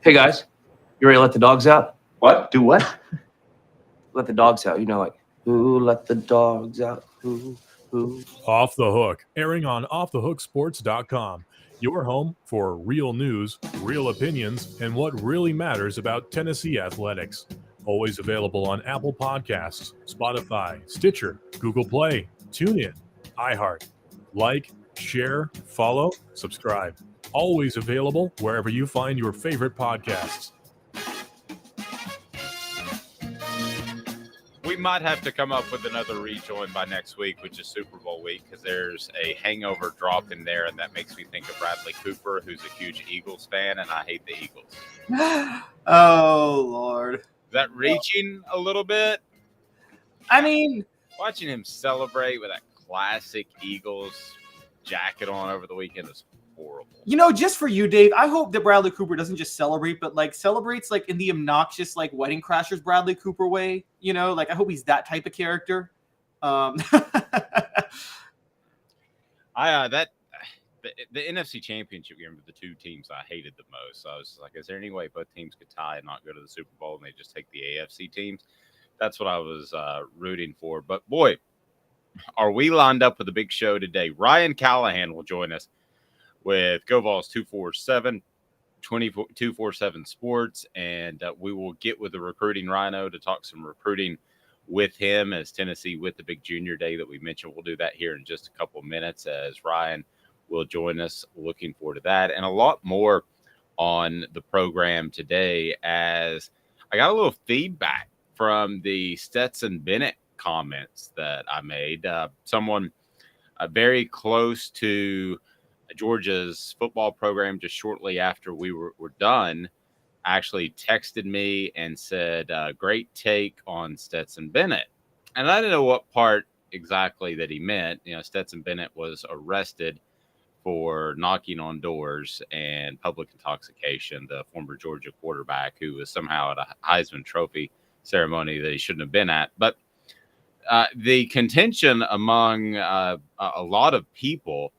Hey guys, you ready to let the dogs out? What? Do what? Let the dogs out. You know, like, who let the dogs out? Who? Off the Hook, airing on offthehooksports.com. Your home for real news, real opinions, and what really matters about Tennessee athletics. Always available on Apple Podcasts, Spotify, Stitcher, Google Play, TuneIn, iHeart. Like, share, follow, subscribe. Always available wherever you find your favorite podcasts. We might have to come up with another rejoin by next week, which is Super Bowl week, because there's a hangover drop in there, and that makes me think of Bradley Cooper, who's a huge Eagles fan, and I hate the Eagles. Oh, Lord. Is that reaching a little bit? I mean, Watching him celebrate with that classic Eagles jacket on over the weekend is horrible. you know, just for you, Dave, I hope that Bradley Cooper doesn't just celebrate, but like celebrates like in the obnoxious, like Wedding Crashers Bradley Cooper way. You know, like I hope he's that type of character. The NFC Championship game with the two teams I hated the most. So I was like, is there any way both teams could tie and not go to the Super Bowl and they just take the AFC teams? That's what I was rooting for. But boy, are we lined up with a big show today. Ryan Callahan will join us with GoVols247 Sports, and we will get with the recruiting rhino to talk some recruiting with him as Tennessee with the big junior day that we mentioned. We'll do that here in just a couple of minutes as Ryan will join us. Looking forward to that and a lot more on the program today, as I got a little feedback from the Stetson Bennett comments that I made. Someone very close to Georgia's football program just shortly after we were done actually texted me and said, great take on Stetson Bennett. And I didn't know what part exactly that he meant. You know, Stetson Bennett was arrested for knocking on doors and public intoxication, the former Georgia quarterback who was somehow at a Heisman Trophy ceremony that he shouldn't have been at. But the contention among a lot of people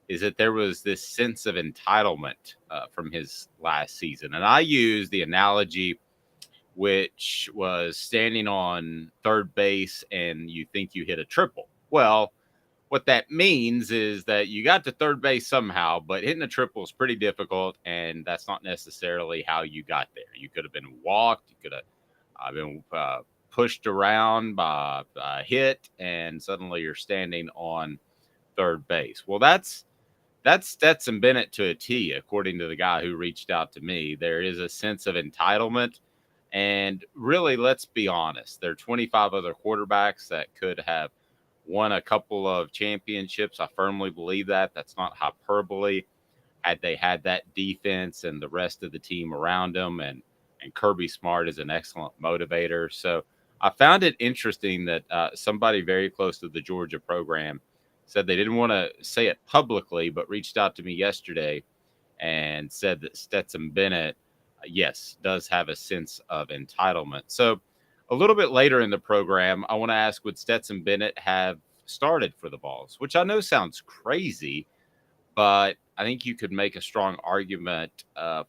is that there was this sense of entitlement from his last season. And I use the analogy, which was standing on third base and you think you hit a triple. Well, what that means is that you got to third base somehow, but hitting a triple is pretty difficult, and that's not necessarily how you got there. You could have been walked, you could have been pushed around by a hit, and suddenly you're standing on third base. Well, that's Stetson Bennett to a T, according to the guy who reached out to me. There is a sense of entitlement. And really, let's be honest, there are 25 other quarterbacks that could have won a couple of championships. I firmly believe that. That's not hyperbole. Had they had that defense and the rest of the team around them, and Kirby Smart is an excellent motivator. So I found it interesting that somebody very close to the Georgia program said they didn't want to say it publicly, but reached out to me yesterday and said that Stetson Bennett, yes, does have a sense of entitlement. So a little bit later in the program, I want to ask, would Stetson Bennett have started for the Vols? Which I know sounds crazy, but I think you could make a strong argument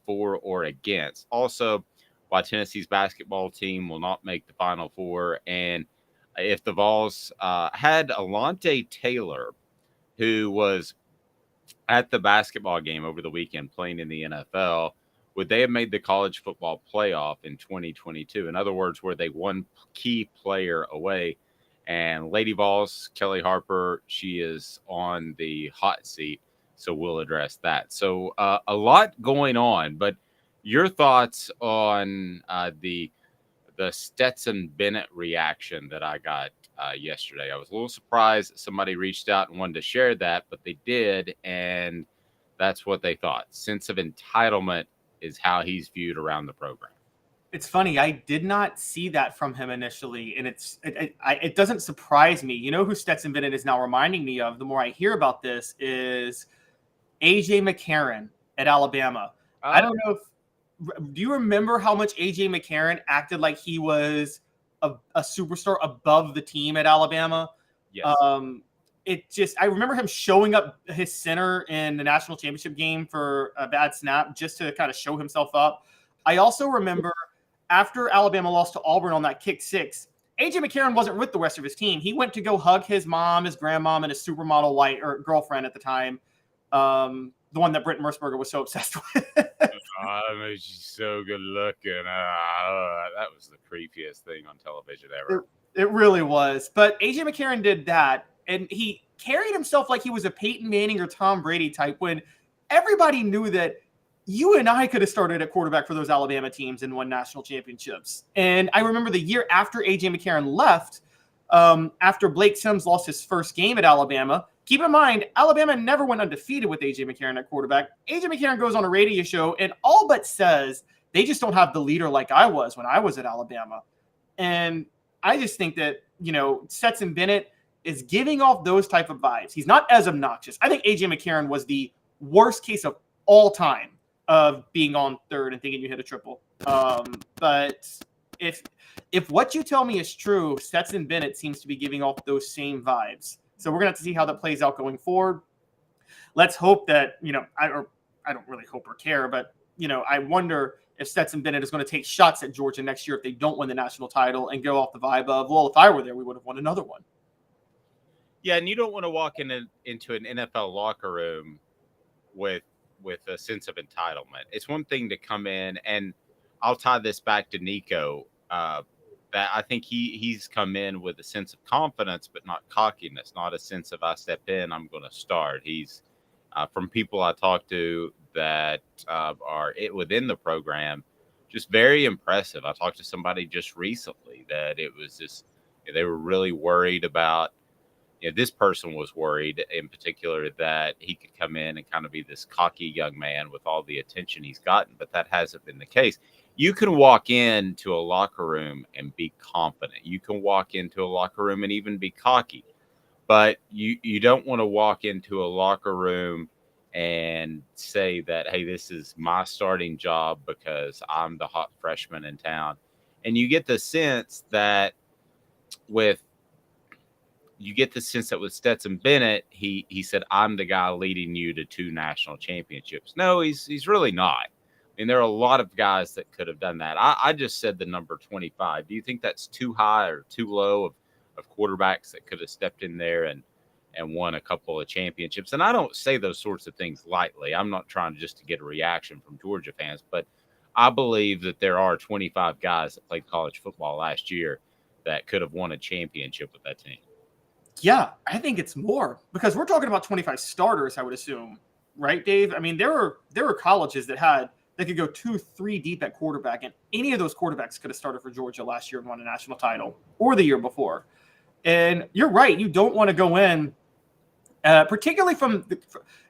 for or against. Also, why Tennessee's basketball team will not make the Final Four, and if the Vols had Alontae Taylor, who was at the basketball game over the weekend playing in the NFL, would they have made the college football playoff in 2022? In other words, were they one key player away? And Lady Vols, Kellie Harper, she is on the hot seat, so we'll address that. So a lot going on, but your thoughts on the Stetson Bennett reaction that I got yesterday. I was a little surprised that somebody reached out and wanted to share that, but they did, and that's what they thought. Sense of entitlement is how he's viewed around the program. it's funny. I did not see that from him initially, and it doesn't surprise me. You know who Stetson Bennett is now reminding me of, the more I hear about this, is A.J. McCarron at Alabama. I don't know if do you remember how much A.J. McCarron acted like he was a superstar above the team at Alabama? Yes. I remember him showing up his center in the national championship game for a bad snap just to kind of show himself up. I also remember after Alabama lost to Auburn on that kick six, A.J. McCarron wasn't with the rest of his team. He went to go hug his mom, his grandmom, and his supermodel wife or girlfriend at the time, the one that Britt Merceberger was so obsessed with. She's so good looking. That was the creepiest thing on television ever. It really was. But A.J. McCarron did that, and he carried himself like he was a Peyton Manning or Tom Brady type when everybody knew that you and I could have started at quarterback for those Alabama teams and won national championships. And I remember the year after A.J. McCarron left, after Blake Sims lost his first game at Alabama. Keep in mind, Alabama never went undefeated with A.J. McCarron at quarterback. A.J. McCarron goes on a radio show and all but says, they just don't have the leader like I was when I was at Alabama. And I just think that, Stetson Bennett is giving off those type of vibes. He's not as obnoxious. I think A.J. McCarron was the worst case of all time of being on third and thinking you hit a triple. But if what you tell me is true, Stetson Bennett seems to be giving off those same vibes. So we're going to have to see how that plays out going forward. Let's hope that, I don't really hope or care, but, I wonder if Stetson Bennett is going to take shots at Georgia next year if they don't win the national title and go off the vibe of, well, if I were there, we would have won another one. Yeah, and you don't want to walk into an NFL locker room with a sense of entitlement. It's one thing to come in, and I'll tie this back to Nico, that I think he's come in with a sense of confidence, but not cockiness, not a sense of I step in, I'm going to start. He's from people I talk to that are within the program, just very impressive. I talked to somebody just recently that it was just, they were really worried about, this person was worried in particular that he could come in and kind of be this cocky young man with all the attention he's gotten, but that hasn't been the case. You can walk into a locker room and be confident. You can walk into a locker room and even be cocky, but you don't want to walk into a locker room and say that, hey, this is my starting job because I'm the hot freshman in town. And you get the sense that with Stetson Bennett, he said, I'm the guy leading you to 2 national championships. No, he's really not. I mean, there are a lot of guys that could have done that. I just said the number 25. Do you think that's too high or too low of quarterbacks that could have stepped in there and won a couple of championships? And I don't say those sorts of things lightly. I'm not trying just to get a reaction from Georgia fans, but I believe that there are 25 guys that played college football last year that could have won a championship with that team. Yeah, I think it's more because we're talking about 25 starters, I would assume, right, Dave? I mean, there were colleges that could go 2-3 deep at quarterback, and any of those quarterbacks could have started for Georgia last year and won a national title, or the year before. And you're right, you don't want to go in, particularly from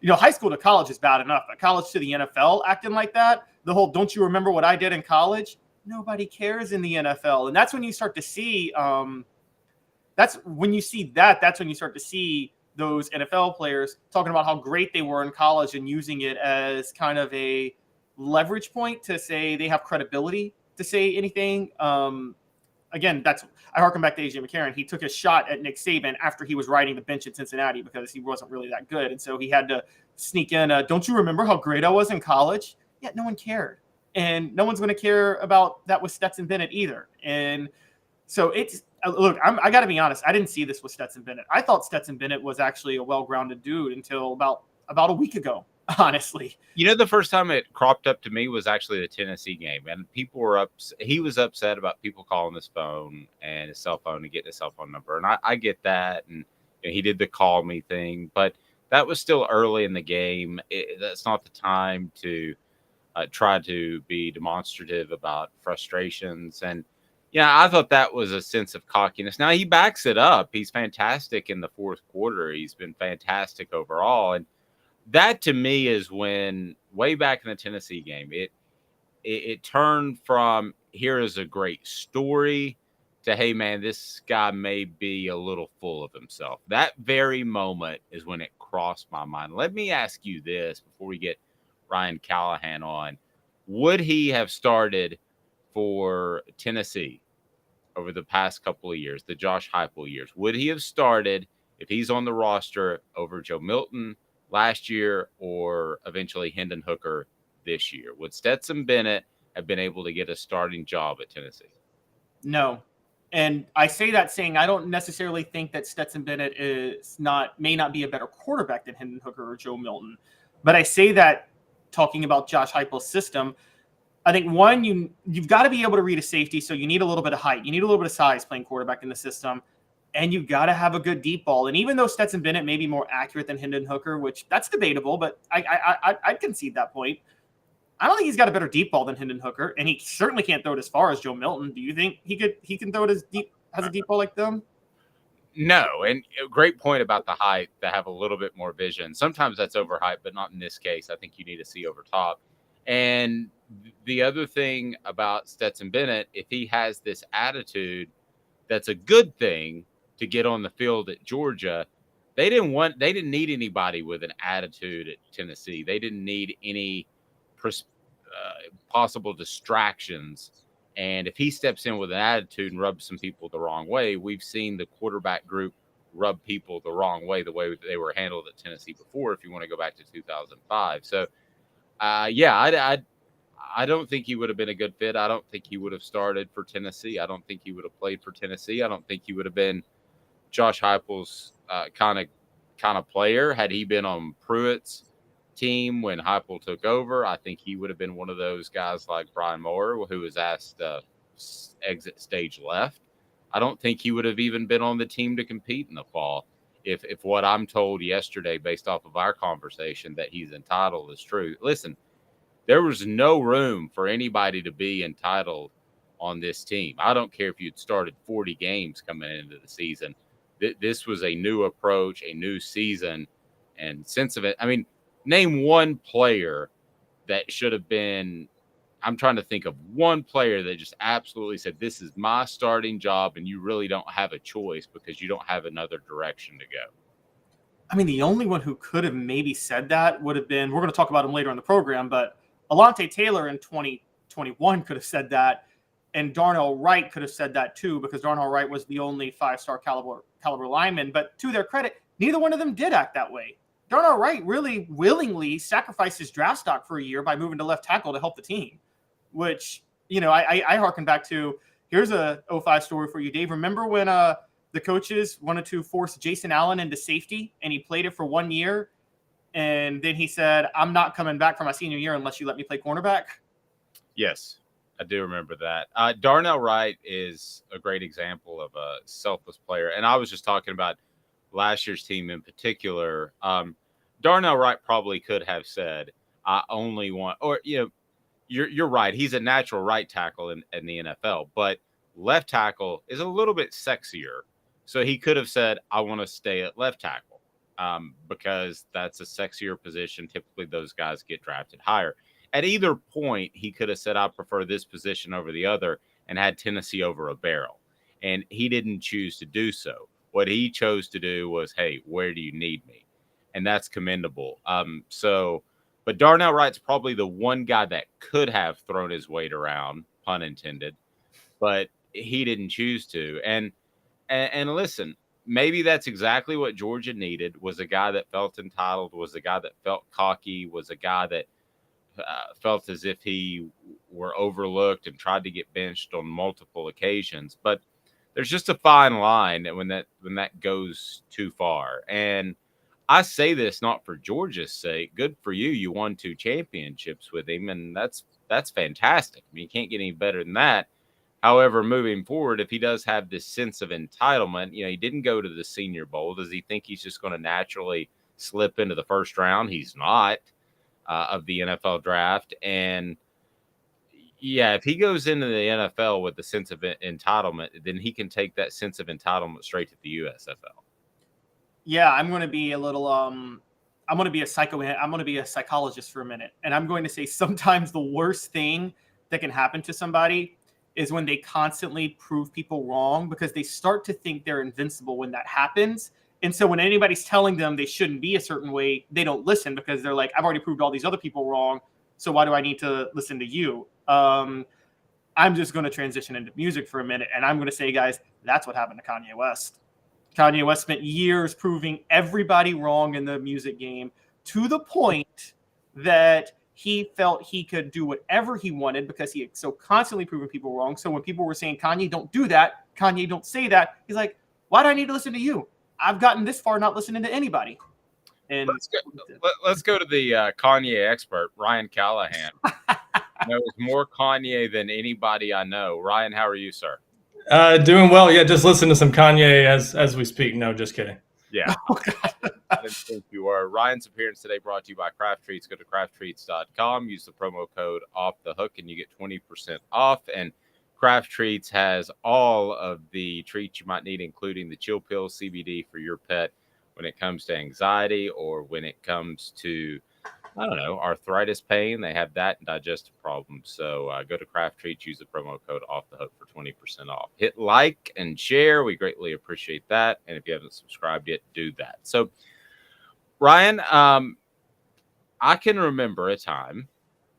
high school to college is bad enough, but college to the NFL acting like that, the whole "don't you remember what I did in college?" Nobody cares in the NFL, and that's when you start to see. That's when you start to see those NFL players talking about how great they were in college and using it as kind of a leverage point to say they have credibility to say anything. Again, I harken back to A.J. McCarron. He took a shot at Nick Saban after he was riding the bench at Cincinnati because he wasn't really that good. And so he had to sneak in, don't you remember how great I was in college? Yeah, no one cared. And no one's going to care about that with Stetson Bennett either. And so look, I got to be honest. I didn't see this with Stetson Bennett. I thought Stetson Bennett was actually a well-grounded dude until about a week ago, honestly. The first time it cropped up to me was actually the Tennessee game, and people were he was upset about people calling his phone and his cell phone and getting his cell phone number. And I get that. And he did the call me thing, but that was still early in the game. That's not the time to try to be demonstrative about frustrations. And I thought that was a sense of cockiness. Now he backs it up. He's fantastic in the fourth quarter. He's been fantastic overall. And that to me is when, way back in the Tennessee game, it turned from here is a great story to, hey man, this guy may be a little full of himself. That very moment is when it crossed my mind. Let me ask you this before we get Ryan Callahan on. Would he have started for Tennessee over the past couple of years, the Josh Heupel years? Would he have started if he's on the roster over Joe Milton last year or eventually Hendon Hooker this year? Would Stetson Bennett have been able to get a starting job at Tennessee. No. And I say that saying I don't necessarily think that Stetson Bennett may not be a better quarterback than Hendon Hooker or Joe Milton. But I say that talking about Josh Heupel's system, I think one, you've got to be able to read a safety, so you need a little bit of height. You need a little bit of size playing quarterback in the system. And you've got to have a good deep ball. And even though Stetson Bennett may be more accurate than Hendon Hooker, which that's debatable, but I'd concede that point. I don't think he's got a better deep ball than Hendon Hooker, and he certainly can't throw it as far as Joe Milton. Do you think he can throw it has a deep ball like them? No, and a great point about the height to have a little bit more vision. Sometimes that's overhyped, but not in this case. I think you need to see over top. And the other thing about Stetson Bennett, if he has this attitude, that's a good thing to get on the field at Georgia. They didn't need anybody with an attitude at Tennessee. They didn't need any possible distractions. And if he steps in with an attitude and rubs some people the wrong way, we've seen the quarterback group rub people the wrong way, the way they were handled at Tennessee before, if you want to go back to 2005. So, I don't think he would have been a good fit. I don't think he would have started for Tennessee. I don't think he would have played for Tennessee. I don't think he would have been Josh Heupel's kind of player. Had he been on Pruitt's team when Heupel took over, I think he would have been one of those guys like Brian Moore, who was asked to exit stage left. I don't think he would have even been on the team to compete in the fall. If what I'm told yesterday, based off of our conversation, that he's entitled is true. Listen, there was no room for anybody to be entitled on this team. I don't care if you'd started 40 games coming into the season. This was a new approach, a new season, and sense of it. I mean, name one player that should have been – I'm trying to think of one player that just absolutely said, this is my starting job, and you really don't have a choice because you don't have another direction to go. I mean, the only one who could have maybe said that would have been – we're going to talk about him later in the program, but Alontae Taylor in 2021 could have said that, and Darnell Wright could have said that too, because Darnell Wright was the only five-star caliber lineman. But to their credit, neither one of them did act that way. Darnell Wright really willingly sacrificed his draft stock for a year by moving to left tackle to help the team, which, I harken back to, here's a 05 story for you, Dave. Remember when the coaches wanted to force Jason Allen into safety, and he played it for 1 year, and then he said, I'm not coming back for my senior year unless you let me play cornerback? Yes, I do remember that. Darnell Wright is a great example of a selfless player. And I was just talking about last year's team in particular. Darnell Wright probably could have said, I only want – or, you're right. He's a natural right tackle in the NFL. But left tackle is a little bit sexier. So he could have said, I want to stay at left tackle. Because that's a sexier position. Typically, those guys get drafted higher. At either point, he could have said, I prefer this position over the other, and had Tennessee over a barrel. And he didn't choose to do so. What he chose to do was, hey, where do you need me? And that's commendable. But Darnell Wright's probably the one guy that could have thrown his weight around, pun intended, but he didn't choose to. And listen, maybe that's exactly what Georgia needed, was a guy that felt entitled, was a guy that felt cocky, was a guy that felt as if he were overlooked and tried to get benched on multiple occasions. But there's just a fine line when that goes too far. And I say this not for Georgia's sake. Good for you. You won 2 championships with him, and that's fantastic. I mean, you can't get any better than that. However, moving forward, if he does have this sense of entitlement, he didn't go to the Senior Bowl. Does he think he's just going to naturally slip into the first round? He's not of the NFL draft. And, yeah, if he goes into the NFL with the sense of entitlement, then he can take that sense of entitlement straight to the USFL. Yeah, I'm going to be a little I'm going to be a psychologist for a minute. And I'm going to say sometimes the worst thing that can happen to somebody is when they constantly prove people wrong, because they start to think they're invincible when that happens. And so when anybody's telling them they shouldn't be a certain way, they don't listen, because they're like, I've already proved all these other people wrong, so why do I need to listen to you? I'm just going to transition into music for a minute, and I'm going to say, guys, that's what happened to Kanye West. Kanye West spent years proving everybody wrong in the music game, to the point that he felt he could do whatever he wanted because he had so constantly proven people wrong. So when people were saying, Kanye, don't do that, Kanye, don't say that, he's like, why do I need to listen to you? I've gotten this far not listening to anybody. And let's go to the Kanye expert, Ryan Callahan. Knows more Kanye than anybody I know. Ryan, how are you, sir? Doing well. Yeah, just listen to some Kanye as we speak. No, just kidding. Yeah. I didn't think you were. Ryan's appearance today brought to you by Craft Treats. Go to crafttreats.com. Use the promo code OFFTHEHOOK and you get 20% off. And Craft Treats has all of the treats you might need, including the chill pill CBD for your pet when it comes to anxiety or when it comes to, I don't know, arthritis pain. They have that and digestive problems. So go to Craft Treats, use the promo code OFFTHEHOOK for 20% off. Hit like and share. We greatly appreciate that. And if you haven't subscribed yet, do that. So, Ryan, I can remember a time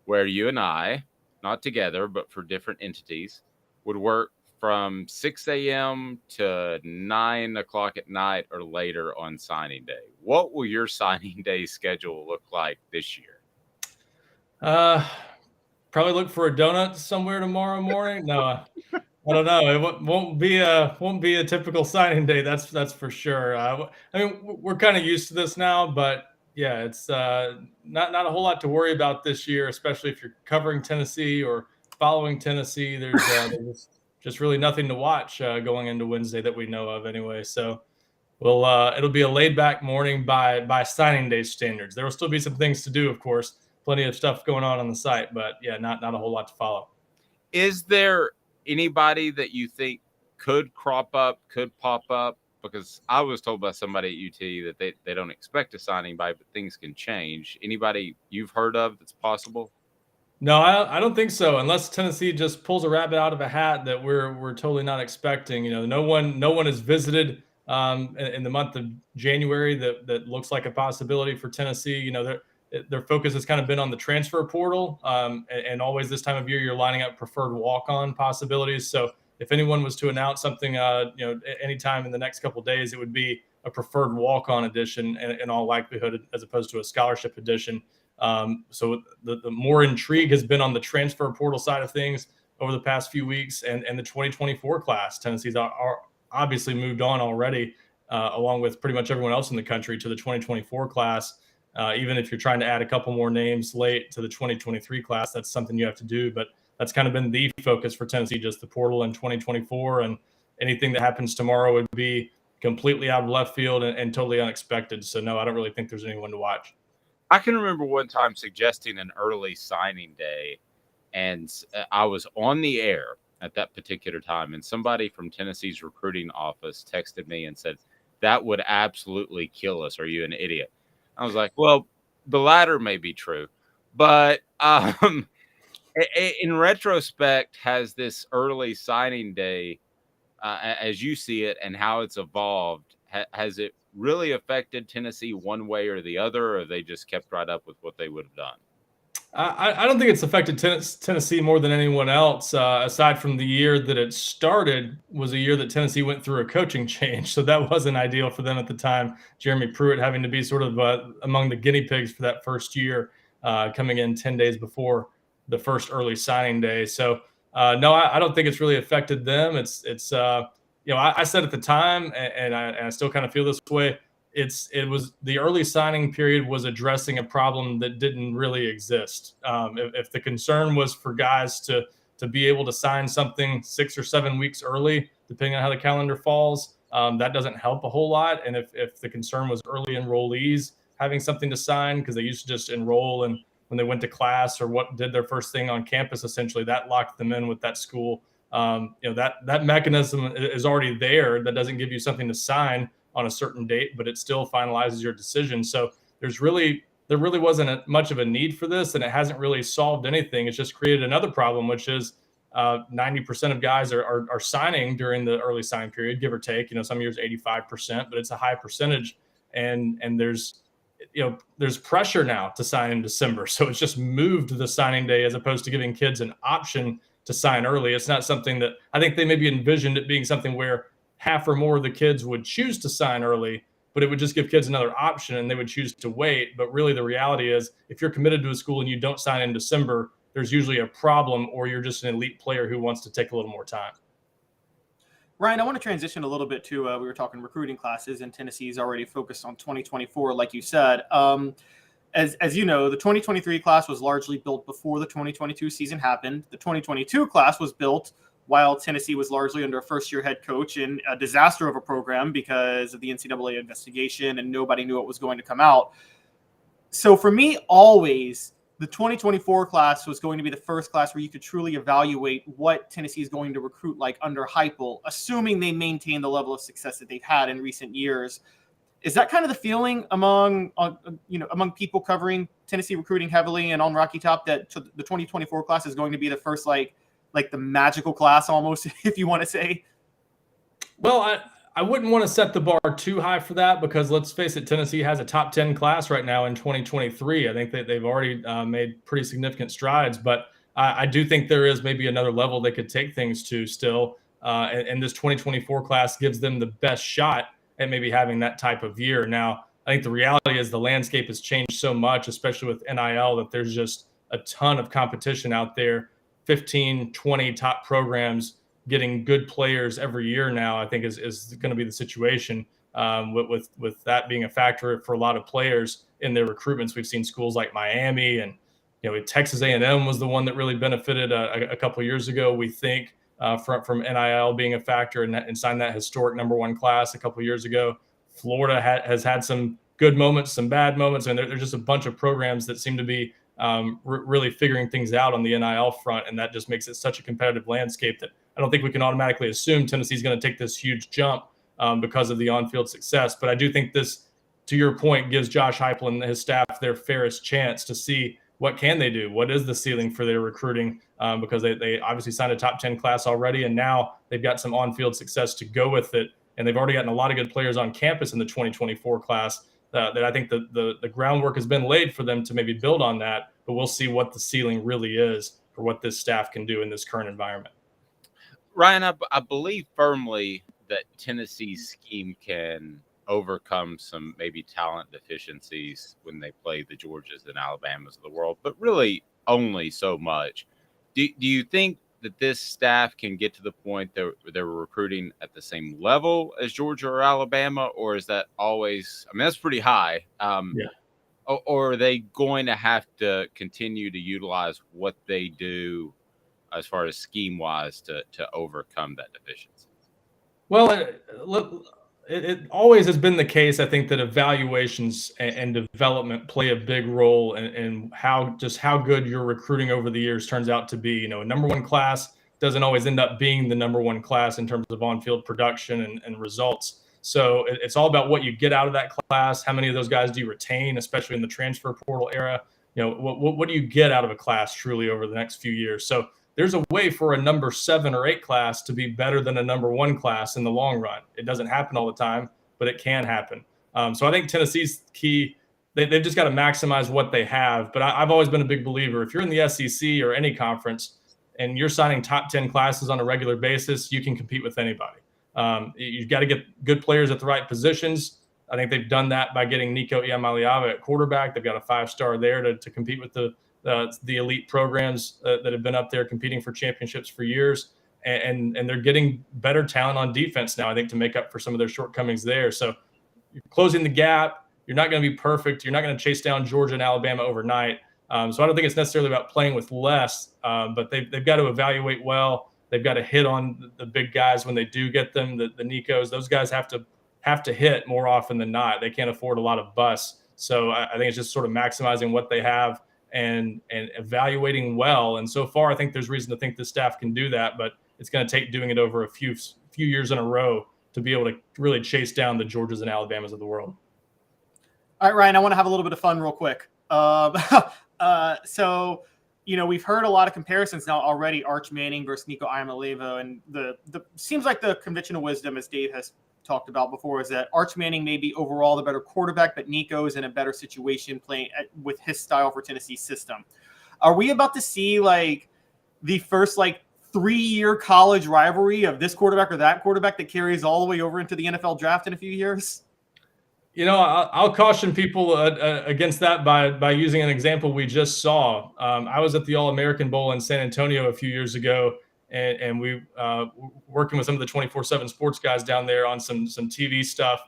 where you and I, not together, but for different entities, would work from 6 a.m. to 9 o'clock at night or later on signing day. What will your signing day schedule look like this year? Probably look for a donut somewhere tomorrow morning. No, I don't know. It won't be a typical signing day. That's for sure. I mean, we're kind of used to this now, but yeah, it's not a whole lot to worry about this year, especially if you're covering Tennessee or following Tennessee. There's just really nothing to watch going into Wednesday that we know of anyway. So it'll be a laid back morning by signing day standards. There will still be some things to do, of course, plenty of stuff going on the site, but yeah, not a whole lot to follow. Is there anybody that you think could pop up? Because I was told by somebody at UT that they don't expect a signing by, but things can change. Anybody you've heard of that's possible? No, I don't think so. Unless Tennessee just pulls a rabbit out of a hat that we're totally not expecting. You know, no one has visited in the month of January that looks like a possibility for Tennessee. You know, their focus has kind of been on the transfer portal, and always this time of year you're lining up preferred walk-on possibilities. So if anyone was to announce something, anytime in the next couple of days, it would be a preferred walk-on edition in all likelihood, as opposed to a scholarship edition. So the more intrigue has been on the transfer portal side of things over the past few weeks, and the 2024 class. Tennessee's are obviously moved on already, along with pretty much everyone else in the country, to the 2024 class. Even if you're trying to add a couple more names late to the 2023 class, that's something you have to do. But that's kind of been the focus for Tennessee, just the portal in 2024. And anything that happens tomorrow would be completely out of left field and totally unexpected. So, no, I don't really think there's anyone to watch. I can remember one time suggesting an early signing day, and I was on the air at that particular time, and somebody from Tennessee's recruiting office texted me and said, that would absolutely kill us. Are you an idiot? I was like, well, the latter may be true, but in retrospect, has this early signing day, as you see it and how it's evolved, has it really affected Tennessee one way or the other, or they just kept right up with what they would have done? I don't think it's affected Tennessee more than anyone else, aside from the year that it started was a year that Tennessee went through a coaching change. So that wasn't ideal for them at the time. Jeremy Pruitt having to be sort of among the guinea pigs for that first year, coming in 10 days before the first early signing day. So no, I don't think it's really affected them. It's I said at the time, and I still kind of feel this way. It was the early signing period was addressing a problem that didn't really exist. If the concern was for guys to be able to sign something 6 or 7 weeks early, depending on how the calendar falls, that doesn't help a whole lot. And if the concern was early enrollees having something to sign because they used to just enroll and when they went to class or did their first thing on campus, essentially that locked them in with that school. That mechanism is already there. That doesn't give you something to sign on a certain date, but it still finalizes your decision. So there really wasn't much of a need for this, and it hasn't really solved anything. It's just created another problem, which is 90% of guys are signing during the early sign period, give or take. Some years 85%, but it's a high percentage, and there's pressure now to sign in December. So it's just moved the signing day as opposed to giving kids an option to sign early. It's not something that I think they maybe envisioned it being something where half or more of the kids would choose to sign early but it would just give kids another option and they would choose to wait. But really the reality is if you're committed to a school and you don't sign in December, there's usually a problem, or you're just an elite player who wants to take a little more time. Ryan, I want to transition a little bit to, we were talking recruiting classes, and Tennessee's already focused on 2024, like you said. As you know, the 2023 class was largely built before the 2022 season happened. The 2022 class was built while Tennessee was largely under a first-year head coach in a disaster of a program because of the NCAA investigation, and nobody knew what was going to come out. So for me, always, the 2024 class was going to be the first class where you could truly evaluate what Tennessee is going to recruit like under Heupel, assuming they maintain the level of success that they've had in recent years. Is that kind of the feeling among people covering Tennessee recruiting heavily and on Rocky Top, that the 2024 class is going to be the first like the magical class almost, if you want to say? Well, I wouldn't want to set the bar too high for that, because let's face it, Tennessee has a top 10 class right now in 2023. I think that they've already made pretty significant strides, but I do think there is maybe another level they could take things to still. And this 2024 class gives them the best shot at maybe having that type of year. Now, I think the reality is the landscape has changed so much, especially with NIL, that there's just a ton of competition out there. 15, 20 top programs getting good players every year now, I think is going to be the situation, with that being a factor for a lot of players in their recruitments. We've seen schools like Miami, and Texas A&M was the one that really benefited a couple of years ago, we think, from NIL being a factor, and signed that historic #1 class a couple of years ago. Florida has had some good moments, some bad moments, and there's just a bunch of programs that seem to be really figuring things out on the NIL front, and that just makes it such a competitive landscape that I don't think we can automatically assume Tennessee's going to take this huge jump because of the on-field success. But I do think this, to your point, gives Josh Heupel and his staff their fairest chance to see what can they do, what is the ceiling for their recruiting, because they obviously signed a top 10 class already, and now they've got some on-field success to go with it, and they've already gotten a lot of good players on campus in the 2024 class. That I think the groundwork has been laid for them to maybe build on that, but we'll see what the ceiling really is for what this staff can do in this current environment. Ryan, I believe firmly that Tennessee's scheme can overcome some maybe talent deficiencies when they play the Georgias and Alabamas of the world, but really only so much. Do you think that this staff can get to the point that they're recruiting at the same level as Georgia or Alabama, or is that always, I mean, that's pretty high. Or are they going to have to continue to utilize what they do as far as scheme-wise to overcome that deficiency? Well, it always has been the case, I think, that evaluations and development play a big role in how good your recruiting over the years turns out to be. A #1 class doesn't always end up being the #1 class in terms of on-field production and results. So it's all about what you get out of that class. How many of those guys do you retain, especially in the transfer portal era? What do you get out of a class truly over the next few years? So there's a way for a #7 or 8 class to be better than a #1 class in the long run. It doesn't happen all the time, but it can happen. So I think Tennessee's key, they've just got to maximize what they have. But I've always been a big believer, if you're in the SEC or any conference and you're signing top 10 classes on a regular basis, you can compete with anybody. You've got to get good players at the right positions. I think they've done that by getting Nico Iamaleava at quarterback. They've got a 5-star there to compete with the elite programs that have been up there competing for championships for years. And they're getting better talent on defense now, I think, to make up for some of their shortcomings there. So you're closing the gap. You're not going to be perfect. You're not going to chase down Georgia and Alabama overnight. So I don't think it's necessarily about playing with less, but they've got to evaluate well. They've got to hit on the big guys when they do get them, the Nicos. Those guys have to hit more often than not. They can't afford a lot of busts. So I think it's just sort of maximizing what they have and evaluating well. And so far, I think there's reason to think the staff can do that, but it's going to take doing it over a few years in a row to be able to really chase down the Georgias and Alabamas of the world. All right, Ryan, I want to have a little bit of fun real quick. So, we've heard a lot of comparisons now already, Arch Manning versus Nico Iamaleava, and the seems like the conventional wisdom, as Dave has talked about before, is that Arch Manning may be overall the better quarterback, but Nico is in a better situation playing with his style for Tennessee's system. Are we about to see the first 3-year college rivalry of this quarterback or that quarterback that carries all the way over into the NFL draft in a few years? I'll caution people against that by using an example we just saw. I was at the All-American Bowl in San Antonio a few years ago, and we working with some of the 24/7 sports guys down there on some TV stuff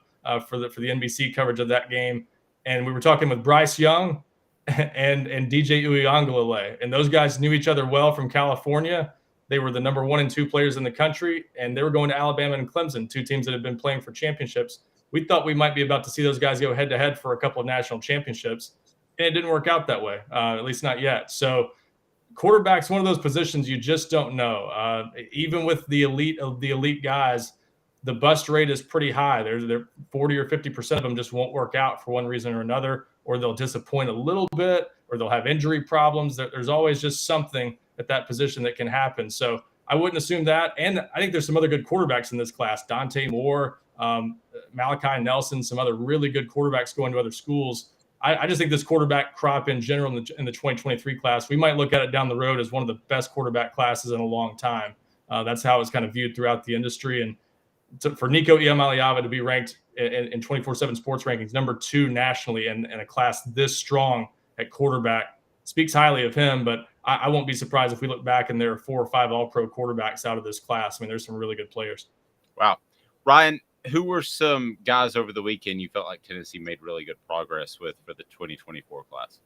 for the NBC coverage of that game. And we were talking with Bryce Young and DJ Uiagalelei, and those guys knew each other well from California. They were the number 1 and 2 players in the country, and they were going to Alabama and Clemson, 2 teams that had been playing for championships. We thought we might be about to see those guys go head-to-head for a couple of national championships, and it didn't work out that way, at least not yet. So quarterback's one of those positions you just don't know. Even with the elite of the elite guys, the bust rate is pretty high. They're 40 or 50% of them just won't work out for one reason or another, or they'll disappoint a little bit, or they'll have injury problems. There's always just something at that position that can happen. So I wouldn't assume that. And I think there's some other good quarterbacks in this class. Dante Moore, Malachi Nelson, some other really good quarterbacks going to other schools. I just think this quarterback crop in general in the 2023 class, we might look at it down the road as one of the best quarterback classes in a long time. That's how it's kind of viewed throughout the industry. And for Nico Iamaleava to be ranked in 24/7 sports rankings, number 2 nationally in a class this strong at quarterback speaks highly of him. But I won't be surprised if we look back and there are 4 or 5 all-pro quarterbacks out of this class. I mean, there's some really good players. Wow. Ryan, who were some guys over the weekend you felt like Tennessee made really good progress with for the 2024 class?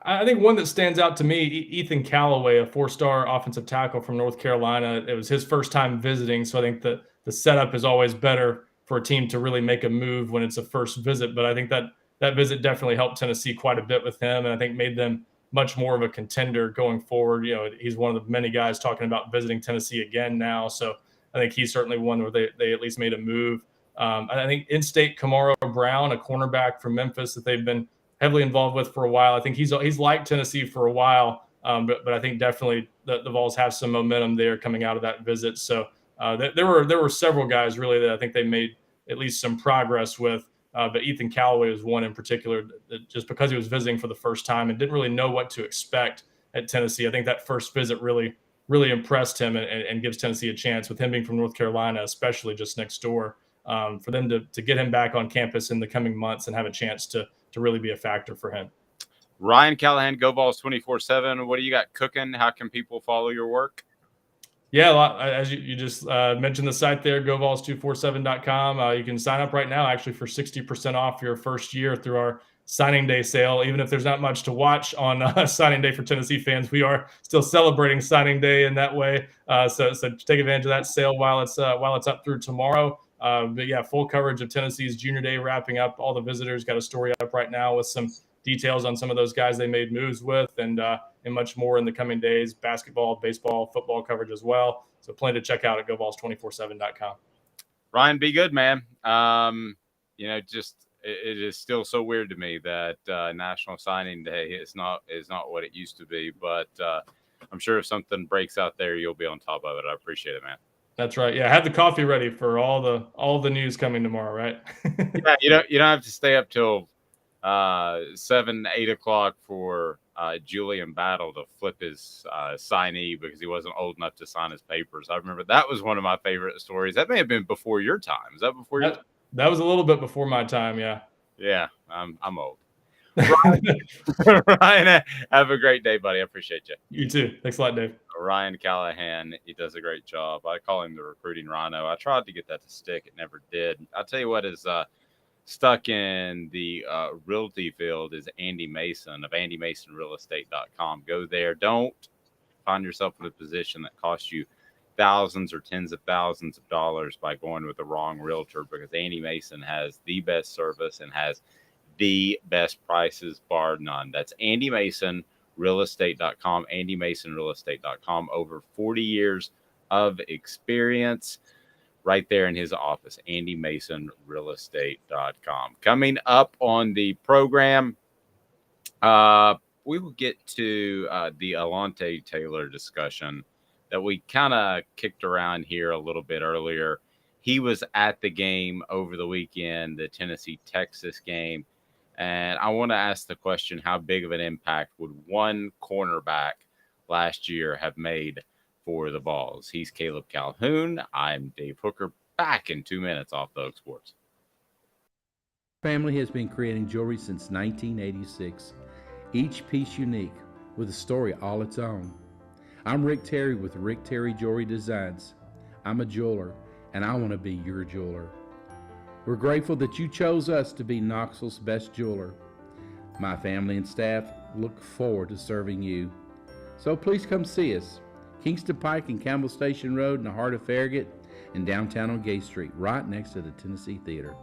I think one that stands out to me, Ethan Callaway, a 4-star offensive tackle from North Carolina. It was his first time visiting, so I think that the setup is always better for a team to really make a move when it's a first visit. But I think that visit definitely helped Tennessee quite a bit with him, and I think made them much more of a contender going forward. He's one of the many guys talking about visiting Tennessee again now, so I think he's certainly one where they at least made a move. I think in-state Kamaro Brown, a cornerback from Memphis that they've been heavily involved with for a while. I think he's liked Tennessee for a while, but I think definitely the Vols have some momentum there coming out of that visit. So there were several guys really that I think they made at least some progress with. But Ethan Callaway was one in particular that just because he was visiting for the first time and didn't really know what to expect at Tennessee. I think that first visit really impressed him and gives Tennessee a chance, with him being from North Carolina, especially just next door, for them to get him back on campus in the coming months and have a chance to really be a factor for him. Ryan Callahan, GoVols247. What do you got cooking? How can people follow your work? Yeah, as you just mentioned the site there, GoVols247.com. You can sign up right now actually for 60% off your first year through our signing day sale. Even if there's not much to watch on signing day for Tennessee fans, we are still celebrating signing day in that way. So take advantage of that sale while it's up through tomorrow. But yeah, full coverage of Tennessee's junior day wrapping up. All the visitors, got a story up right now with some details on some of those guys they made moves with, and much more in the coming days. Basketball, baseball, football coverage as well. So plenty to check out at GoVols247.com. Ryan, be good, man. It is still so weird to me that National Signing Day is not what it used to be. But I'm sure if something breaks out there, you'll be on top of it. I appreciate it, man. That's right. Yeah, have the coffee ready for all the news coming tomorrow, right? Yeah, you don't have to stay up till 7, 8 o'clock for Julian Battle to flip his signee because he wasn't old enough to sign his papers. I remember that was one of my favorite stories. That may have been before your time. Is that before your time? That was a little bit before my time, yeah. Yeah, I'm old. Ryan, have a great day, buddy. I appreciate you. You too. Thanks a lot, Dave. Ryan Callahan, he does a great job. I call him the recruiting rhino. I tried to get that to stick. It never did. I'll tell you what is stuck in the realty field is Andy Mason of AndyMasonRealEstate.com. Go there. Don't find yourself in a position that costs you thousands or tens of thousands of dollars by going with the wrong realtor, because Andy Mason has the best service and has the best prices, bar none. That's AndyMasonRealEstate.com, AndyMasonRealEstate.com. Over 40 years of experience right there in his office, AndyMasonRealEstate.com. Coming up on the program, we will get to the Alontae Taylor discussion that we kind of kicked around here a little bit earlier. He was at the game over the weekend, the Tennessee-Texas game. And I want to ask the question, how big of an impact would one cornerback last year have made for the Vols? He's Caleb Calhoun. I'm Dave Hooker. Back in 2 minutes off the Hook Sports. family has been creating jewelry since 1986, each piece unique with a story all its own. I'm Rick Terry with Rick Terry Jewelry Designs. I'm a jeweler, and I want to be your jeweler. We're grateful that you chose us to be Knoxville's best jeweler. My family and staff look forward to serving you. So please come see us. Kingston Pike and Campbell Station Road in the heart of Farragut, and downtown on Gay Street, right next to the Tennessee Theater.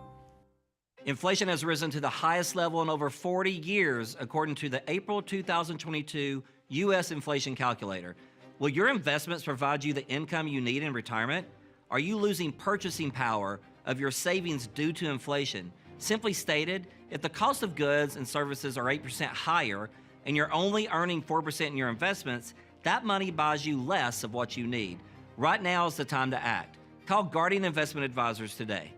Inflation has risen to the highest level in over 40 years, according to the April 2022 U.S. Inflation Calculator. Will your investments provide you the income you need in retirement? Are you losing purchasing power of your savings due to inflation? Simply stated, if the cost of goods and services are 8% higher and you're only earning 4% in your investments, that money buys you less of what you need. Right now is the time to act. Call Guardian Investment Advisors today.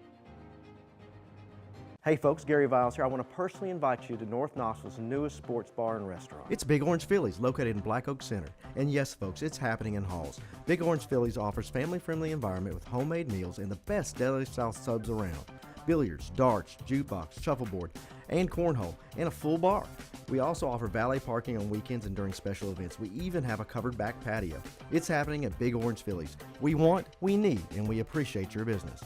Hey folks, Gary Viles here. I want to personally invite you to North Knoxville's newest sports bar and restaurant. It's Big Orange Phillies, located in Black Oak Center. And yes, folks, it's happening in Halls. Big Orange Phillies offers family-friendly environment with homemade meals and the best deli-style subs around. Billiards, darts, jukebox, shuffleboard, and cornhole, and a full bar. We also offer valet parking on weekends and during special events. We even have a covered back patio. It's happening at Big Orange Phillies. We want, we need, and we appreciate your business.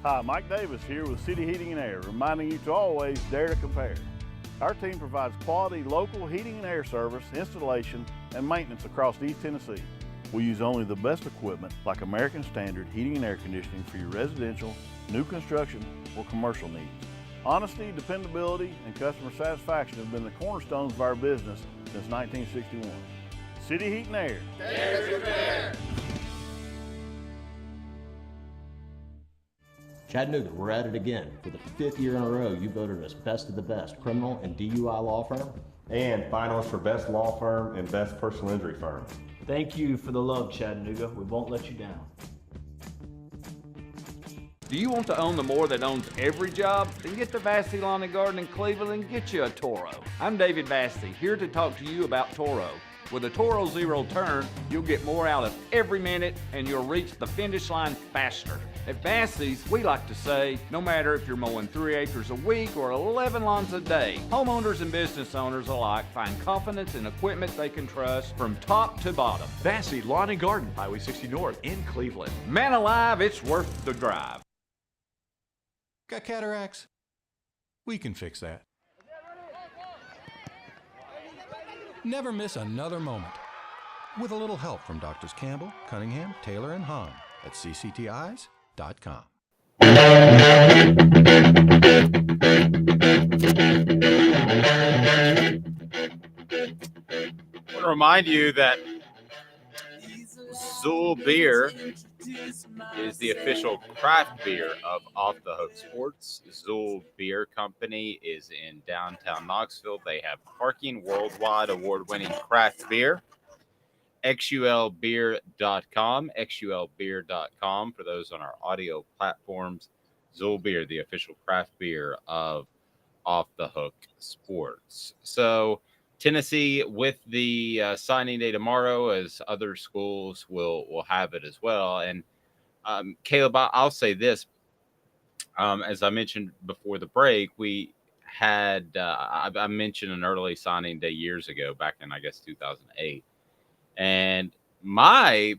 Hi, Mike Davis here with City Heating and Air, reminding you to always dare to compare. Our team provides quality local heating and air service, installation, and maintenance across East Tennessee. We use only the best equipment like American Standard heating and air conditioning for your residential, new construction, or commercial needs. Honesty, dependability, and customer satisfaction have been the cornerstones of our business since 1961. City Heat and Air. Dare to compare. Chattanooga, we're at it again. For the 5th year in a row, you voted us best of the best criminal and DUI law firm. And finalists for best law firm and best personal injury firm. Thank you for the love, Chattanooga. We won't let you down. Do you want to own the more that owns every job? Then get to Vassey Lawn and Garden in Cleveland and get you a Toro. I'm David Vassey, here to talk to you about Toro. With a Toro Zero Turn, you'll get more out of every minute and you'll reach the finish line faster. At Vassey's, we like to say, no matter if you're mowing 3 acres a week or 11 lawns a day, homeowners and business owners alike find confidence in equipment they can trust from top to bottom. Vassey Lawn and Garden, Highway 60 North in Cleveland. Man alive, it's worth the drive. Got cataracts? We can fix that. Never miss another moment. With a little help from Doctors Campbell, Cunningham, Taylor, and Hahn at cctis.com. I want to remind you that Zool Beer is the official craft beer of Off the Hook Sports. Zool Beer Company is in downtown Knoxville. They have parking, worldwide award-winning craft beer. xulbeer.com, xulbeer.com for those on our audio platforms. Zool Beer, the official craft beer of Off the Hook Sports. So Tennessee with the signing day tomorrow, as other schools will have it as well. And Caleb, I'll say this. As I mentioned before the break, we had, I mentioned an early signing day years ago, back in, I guess, 2008. And my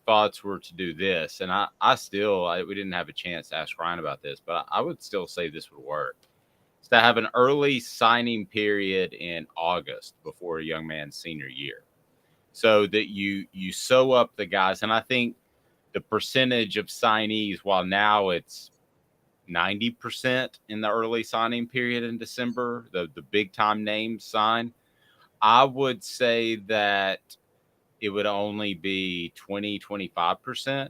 thoughts were to do this. And we didn't have a chance to ask Ryan about this, but I would still say this would work. It's to have an early signing period in August before a young man's senior year, so that you sew up the guys. And I think the percentage of signees, while now it's 90% in the early signing period in December, the big time names sign, I would say that it would only be 20-25%.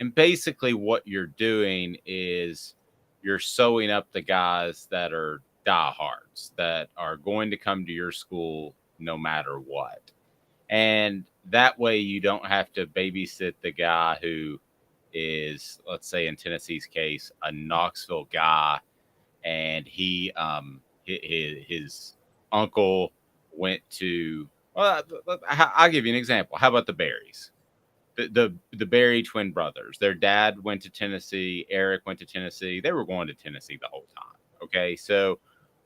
And basically what you're doing is you're sewing up the guys that are diehards, that are going to come to your school no matter what. And that way you don't have to babysit the guy who is, let's say in Tennessee's case, a Knoxville guy, and he his uncle went to, well, I'll give you an example. How about the Berries? the Berry twin brothers. Their dad went to Tennessee. Eric went to Tennessee. They were going to Tennessee the whole time. Okay, so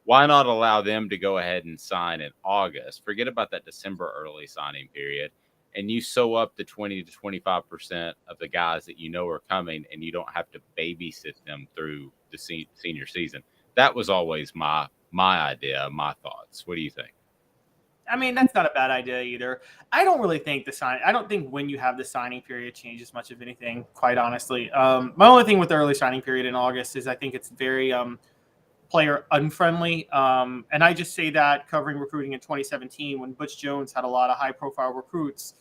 why not allow them to go ahead and sign in August? Forget about that December early signing period, and you sew up the 20 to 25% of the guys that you know are coming, and you don't have to babysit them through the senior season. That was always my idea, my thoughts. What do you think? I mean, that's not a bad idea either. I don't really think I don't think when you have the signing period changes much of anything, quite honestly. My only thing with the early signing period in August is I think it's very player unfriendly. And I just say that covering recruiting in 2017 when Butch Jones had a lot of high profile recruits.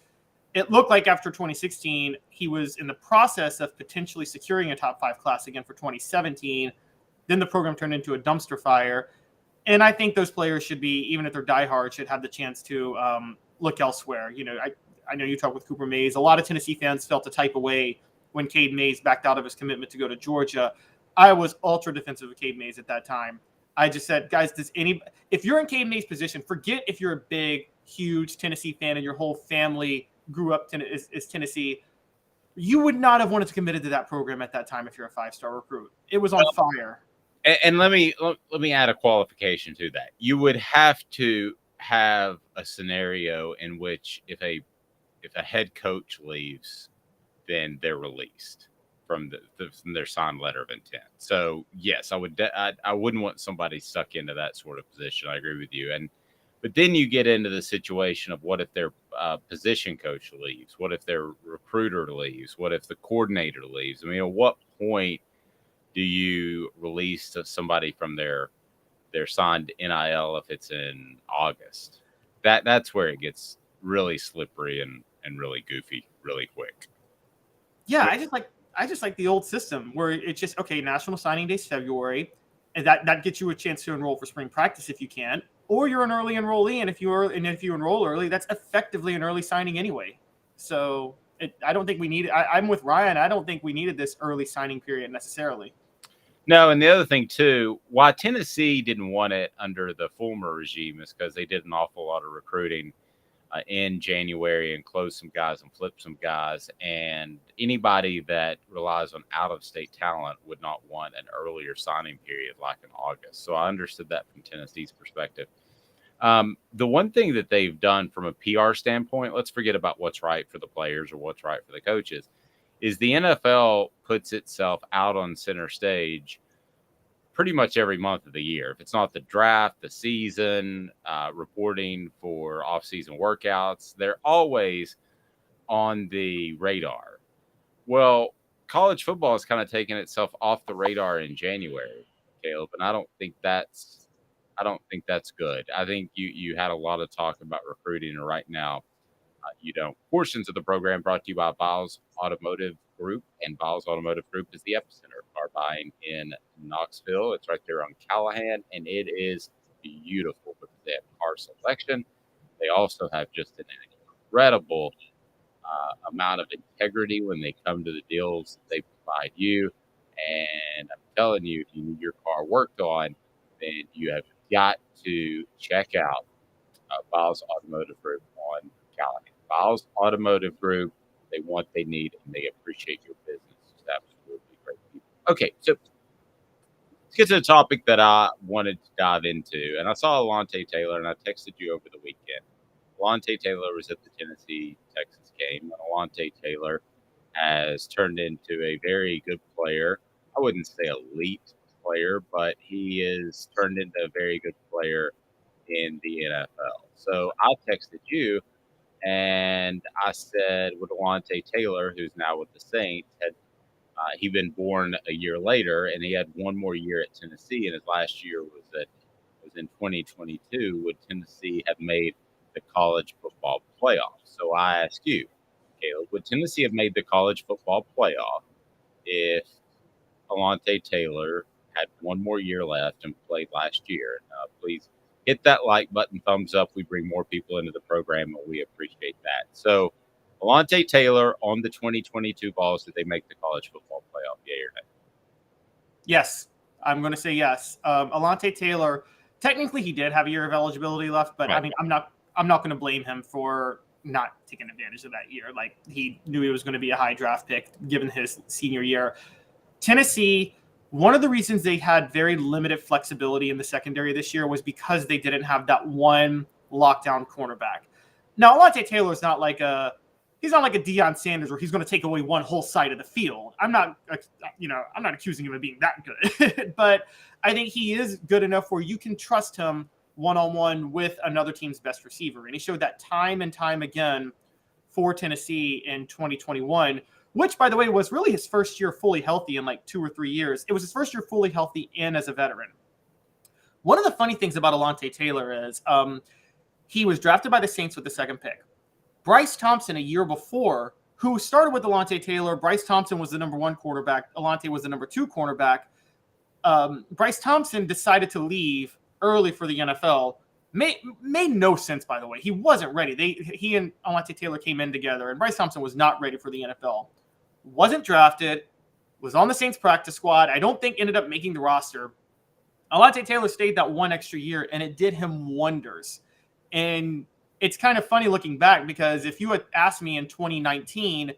It looked like after 2016, he was in the process of potentially securing a top 5 class again for 2017. Then the program turned into a dumpster fire. And I think those players should be, even if they're diehard, should have the chance to look elsewhere. You know, I know you talk with Cooper Mays. A lot of Tennessee fans felt a type of way when Cade Mays backed out of his commitment to go to Georgia. I was ultra defensive of Cade Mays at that time. I just said, guys, if you're in Cade Mays' position, forget if you're a big, huge Tennessee fan and your whole family grew up is Tennessee. You would not have wanted to commit to that program at that time if you're a 5-star recruit. It was on fire. And let me add a qualification to that. You would have to have a scenario in which if a head coach leaves, then they're released from their signed letter of intent. So yes, I wouldn't want somebody stuck into that sort of position. I agree with you. But then you get into the situation of what if their position coach leaves? What if their recruiter leaves? What if the coordinator leaves? I mean, at what point do you release somebody from their signed NIL if it's in August? That's where it gets really slippery and really goofy really quick. Yeah, I just like the old system where it's just, okay, National Signing Day is February, and that gets you a chance to enroll for spring practice if you can, or you're an early enrollee, and if you enroll early, that's effectively an early signing anyway. So I don't think we need it. I'm with Ryan. I don't think we needed this early signing period necessarily. No, and the other thing, too, why Tennessee didn't want it under the former regime is because they did an awful lot of recruiting in January and closed some guys and flipped some guys. And anybody that relies on out-of-state talent would not want an earlier signing period like in August. So I understood that from Tennessee's perspective. The one thing that they've done from a PR standpoint, let's forget about what's right for the players or what's right for the coaches, is the NFL puts itself out on center stage pretty much every month of the year. If it's not the draft, the season, reporting for off-season workouts, they're always on the radar. Well, college football has kind of taken itself off the radar in January, Caleb, and I don't think that's good. I think you had a lot of talk about recruiting, and right now, portions of the program brought to you by Vols Automotive Group, and Vols Automotive Group is the epicenter of car buying in Knoxville. It's right there on Callahan, and it is beautiful because they have car selection. They also have just an incredible amount of integrity when they come to the deals that they provide you. And I'm telling you, if you need your car worked on, then you have got to check out Vols Automotive Group on Callahan. Vols Automotive Group, they want, they need, and they appreciate your business. It's absolutely great people. Okay, so let's get to the topic that I wanted to dive into. And I saw Alontae Taylor, and I texted you over the weekend. Alontae Taylor was at the Tennessee-Texas game, and Alontae Taylor has turned into a very good player. I wouldn't say elite player, but he is turned into a very good player in the NFL. So I texted you, and I said, with Alontae Taylor, who's now with the Saints, had he been born a year later, and he had one more year at Tennessee, and his last year was in 2022. Would Tennessee have made the college football playoff? So I ask you, Caleb, would Tennessee have made the college football playoff if Alontae Taylor had one more year left and played last year? Please hit that like button, thumbs up. We bring more people into the program, and we appreciate that. So, Alontae Taylor on the 2022 Vols, did they make the college football playoff? Yay or nay? Yes, I'm going to say yes. Alontae Taylor, technically he did have a year of eligibility left, but right. I mean, I'm not going to blame him for not taken advantage of that year. Like, he knew he was going to be a high draft pick given his senior year. Tennessee, one of the reasons they had very limited flexibility in the secondary this year was because they didn't have that one lockdown cornerback. Now, Alontae Taylor is not like he's not like a Deion Sanders where he's going to take away one whole side of the field. I'm not accusing him of being that good, but I think he is good enough where you can trust him one-on-one with another team's best receiver. And he showed that time and time again for Tennessee in 2021, which, by the way, was really his first year fully healthy in like 2 or 3 years. It was his first year fully healthy and as a veteran. One of the funny things about Alontae Taylor is he was drafted by the Saints with the 2nd pick. Bryce Thompson, a year before, who started with Alontae Taylor, Bryce Thompson was the number 1 quarterback. Alontae was the number 2 cornerback. Bryce Thompson decided to leave early for the NFL. Made no sense, by the way. He wasn't ready. He and Alontae Taylor came in together, and Bryce Thompson was not ready for the NFL. Wasn't drafted, was on the Saints practice squad. I don't think ended up making the roster. Alontae Taylor stayed that 1 extra year, and it did him wonders. And it's kind of funny looking back, because if you had asked me in 2019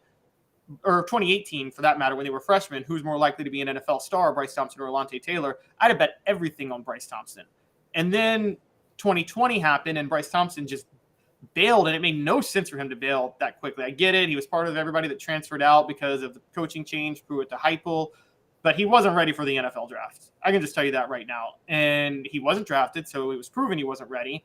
or 2018, for that matter, when they were freshmen, who's more likely to be an NFL star, Bryce Thompson or Alontae Taylor, I'd have bet everything on Bryce Thompson. And then 2020 happened, and Bryce Thompson just bailed, and it made no sense for him to bail that quickly. I get it. He was part of everybody that transferred out because of the coaching change, Pruitt to Heupel, but he wasn't ready for the NFL draft. I can just tell you that right now. And he wasn't drafted, so it was proven he wasn't ready.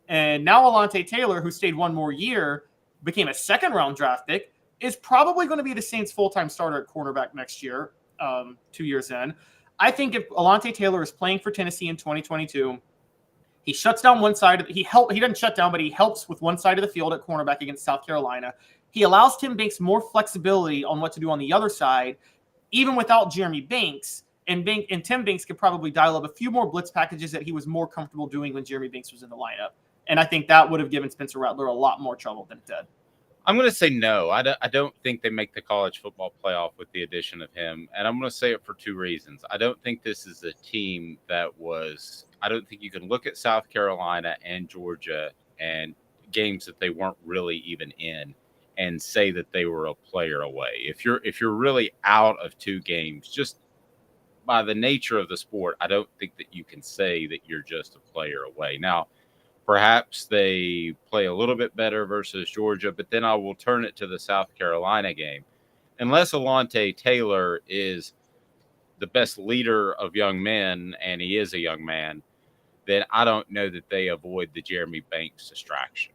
And now Alontae Taylor, who stayed 1 more year, became a 2nd-round draft pick, is probably going to be the Saints' full-time starter at cornerback next year, 2 years in. I think if Alontae Taylor is playing for Tennessee in 2022, he shuts down one side. He doesn't shut down, but he helps with one side of the field at cornerback against South Carolina. He allows Tim Banks more flexibility on what to do on the other side, even without Jeremy Banks. And Tim Banks could probably dial up a few more blitz packages that he was more comfortable doing when Jeremy Banks was in the lineup. And I think that would have given Spencer Rattler a lot more trouble than it did. I'm going to say no. I don't think they make the college football playoff with the addition of him. And I'm going to say it for 2 reasons. I don't think this is a team I don't think you can look at South Carolina and Georgia and games that they weren't really even in and say that they were a player away. If you're really out of 2 games, just by the nature of the sport, I don't think that you can say that you're just a player away. Now, perhaps they play a little bit better versus Georgia, but then I will turn it to the South Carolina game. Unless Alontae Taylor is the best leader of young men, and he is a young man, then I don't know that they avoid the Jeremy Banks distraction.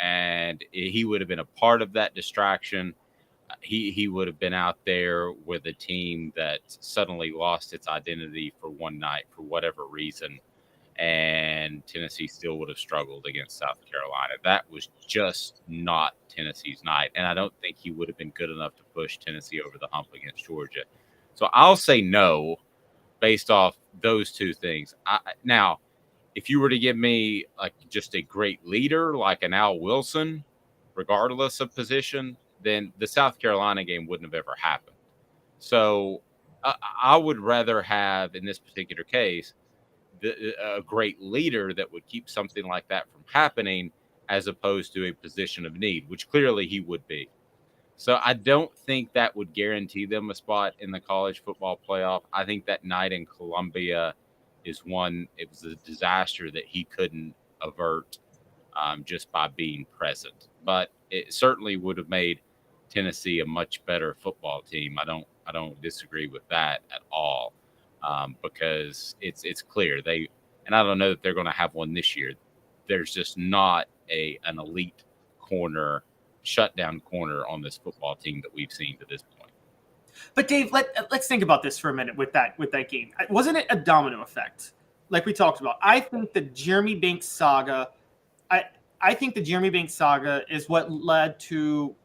And he would have been a part of that distraction. He would have been out there with a team that suddenly lost its identity for one night for whatever reason, and Tennessee still would have struggled against South Carolina. That was just not Tennessee's night, and I don't think he would have been good enough to push Tennessee over the hump against Georgia. So I'll say no based off those 2 things. Now, if you were to give me like just a great leader like an Al Wilson, regardless of position, then the South Carolina game wouldn't have ever happened. So I would rather have, in this particular case, a great leader that would keep something like that from happening, as opposed to a position of need, which clearly he would be. So I don't think that would guarantee them a spot in the college football playoff. I think that night in Columbia it was a disaster that he couldn't avert just by being present. But it certainly would have made Tennessee a much better football team. I don't disagree with that at all. Because it's clear and I don't know that they're going to have one this year. There's just not an elite shutdown corner on this football team that we've seen to this point. But Dave, let's think about this for a minute with that game. Wasn't it a domino effect, like we talked about? I think the Jeremy Banks saga. I think the Jeremy Banks saga is what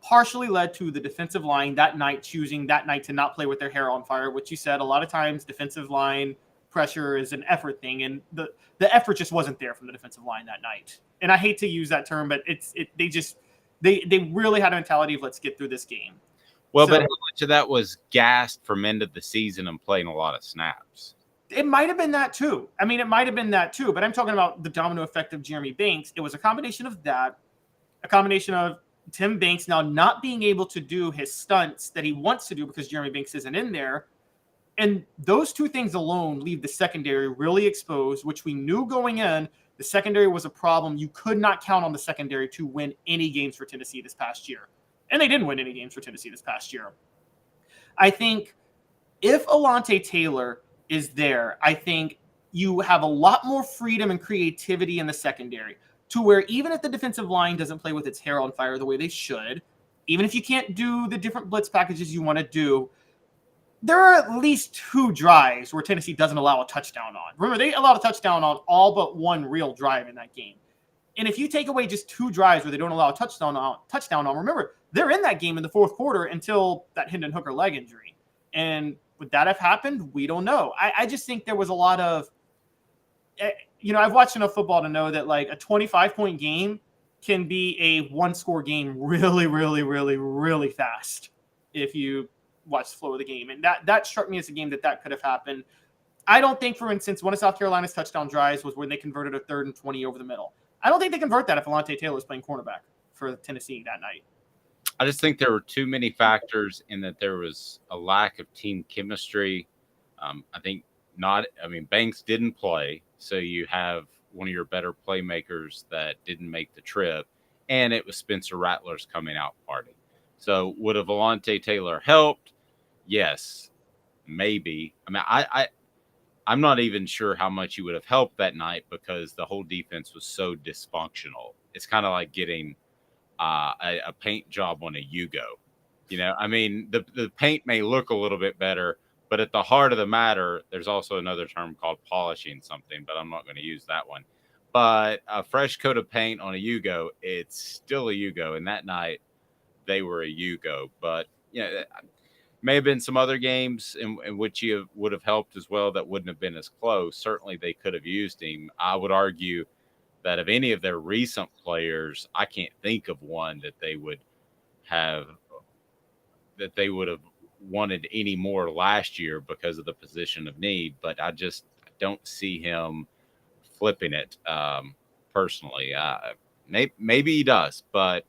partially led to the defensive line choosing that night to not play with their hair on fire, which you said a lot of times defensive line pressure is an effort thing. And the effort just wasn't there from the defensive line that night. And I hate to use that term, but they really had a mentality of let's get through this game. Well, but how much of that was gassed from end of the season and playing a lot of snaps? It might have been that too. I mean, it might have been that too, but I'm talking about the domino effect of Jeremy Banks. It was a combination of that, a combination of Tim Banks now not being able to do his stunts that he wants to do because Jeremy Banks isn't in there. And those two things alone leave the secondary really exposed, which we knew going in. The secondary was a problem. You could not count on the secondary to win any games for Tennessee this past year. And they didn't win any games for Tennessee this past year. I think if Alontae Taylor is there, I think you have a lot more freedom and creativity in the secondary to where even if the defensive line doesn't play with its hair on fire the way they should, even if you can't do the different blitz packages you want to do, there are at least 2 drives where Tennessee doesn't allow a touchdown on. Remember, they allowed a touchdown on all but one real drive in that game. And if you take away just 2 drives where they don't allow a touchdown on, remember, they're in that game in the fourth quarter until that Hendon Hooker leg injury. And would that have happened? We don't know. I just think there was a lot of, I've watched enough football to know that like a 25-point game can be a 1-score game really, really, really, really fast if you watch the flow of the game. And that struck me as a game that could have happened. I don't think, for instance, one of South Carolina's touchdown drives was when they converted a 3rd and 20 over the middle. I don't think they convert that if Alontae Taylor is playing cornerback for Tennessee that night. I just think there were too many factors in that there was a lack of team chemistry. Banks didn't play, so you have one of your better playmakers that didn't make the trip, and it was Spencer Rattler's coming out party. So would have Alontae Taylor helped? Yes, maybe. I'm not even sure how much he would have helped that night because the whole defense was so dysfunctional. It's kind of like getting a paint job on a Yugo. The paint may look a little bit better, but at the heart of the matter, there's also another term called polishing something, but I'm not going to use that one. But a fresh coat of paint on a Yugo, it's still a Yugo. And that night, they were a Yugo. But, may have been some other games in which he would have helped as well that wouldn't have been as close. Certainly, they could have used him. I would argue that of any of their recent players, I can't think of one that they would have wanted any more last year because of the position of need. But I just don't see him flipping it personally. Maybe he does, but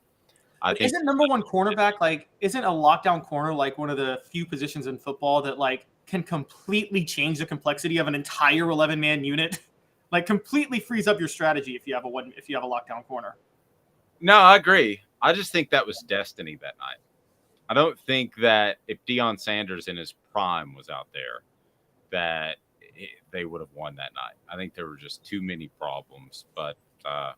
I think isn't number one cornerback isn't a lockdown corner like one of the few positions in football that can completely change the complexity of an entire 11-man unit? Completely frees up your strategy if you have a lockdown corner. No, I agree. I just think that was destiny that night. I don't think that if Deion Sanders in his prime was out there, that they would have won that night. I think there were just too many problems, but that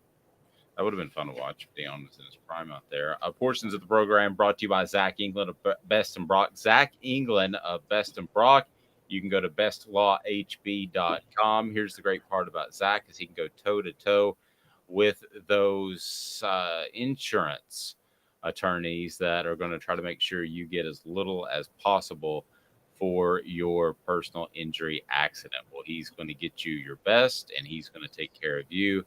would have been fun to watch if Deion was in his prime out there. Portions of the program brought to you by Zach England of Best and Brock. Zach England of Best and Brock. You can go to bestlawhb.com. Here's the great part about Zach is he can go toe-to-toe with those insurance attorneys that are going to try to make sure you get as little as possible for your personal injury accident. Well, he's going to get you your best, and he's going to take care of you.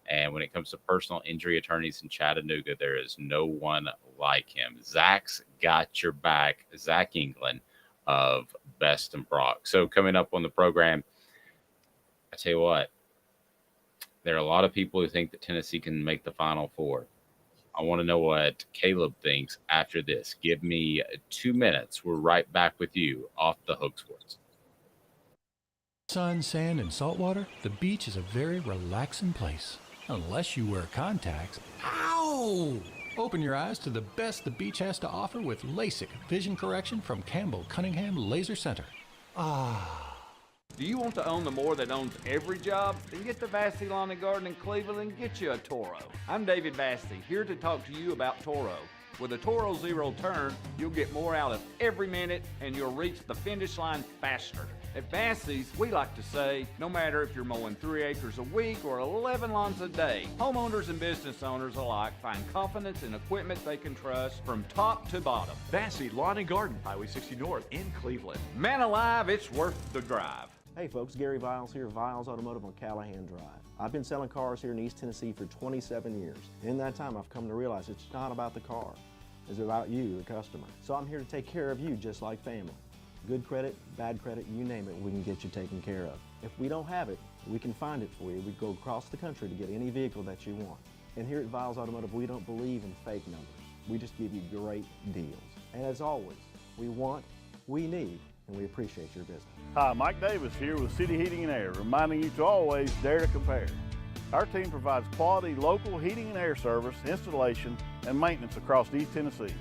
And when it comes to personal injury attorneys in Chattanooga, there is no one like him. Zach's got your back. Zach England of Best and Brock. So coming up on the program, I tell you what, there are a lot of people who think that Tennessee can make the Final Four. I want to know what Caleb thinks after this. Give me 2 minutes. We're right back with you off the Hook Sports. Sun, sand, and salt water, the beach is a very relaxing place. Unless you wear contacts. Ow! Open your eyes to the best the beach has to offer with LASIK vision correction from Campbell Cunningham Laser Center. Do you want to own the more that owns every job? Then get to Vassey Lawn and Garden in Cleveland and get you a Toro. I'm David Vassey, here to talk to you about Toro. With a Toro Zero Turn, you'll get more out of every minute and you'll reach the finish line faster. At Vassey's, we like to say, no matter if you're mowing 3 acres a week or 11 lawns a day, homeowners and business owners alike find confidence in equipment they can trust from top to bottom. Vassey Lawn and Garden, Highway 60 North in Cleveland. Man alive, it's worth the drive. Hey folks, Gary Viles here, Viles Automotive on Callahan Drive. I've been selling cars here in East Tennessee for 27 years. In that time, I've come to realize it's not about the car. It's about you, the customer. So I'm here to take care of you just like family. Good credit, bad credit, you name it, we can get you taken care of. If we don't have it, we can find it for you. We go across the country to get any vehicle that you want. And here at Viles Automotive, we don't believe in fake numbers. We just give you great deals. And as always, we want, we need, and we appreciate your business. Hi, Mike Davis here with City Heating and Air, reminding you to always dare to compare. Our team provides quality local heating and air service, installation, and maintenance across East Tennessee.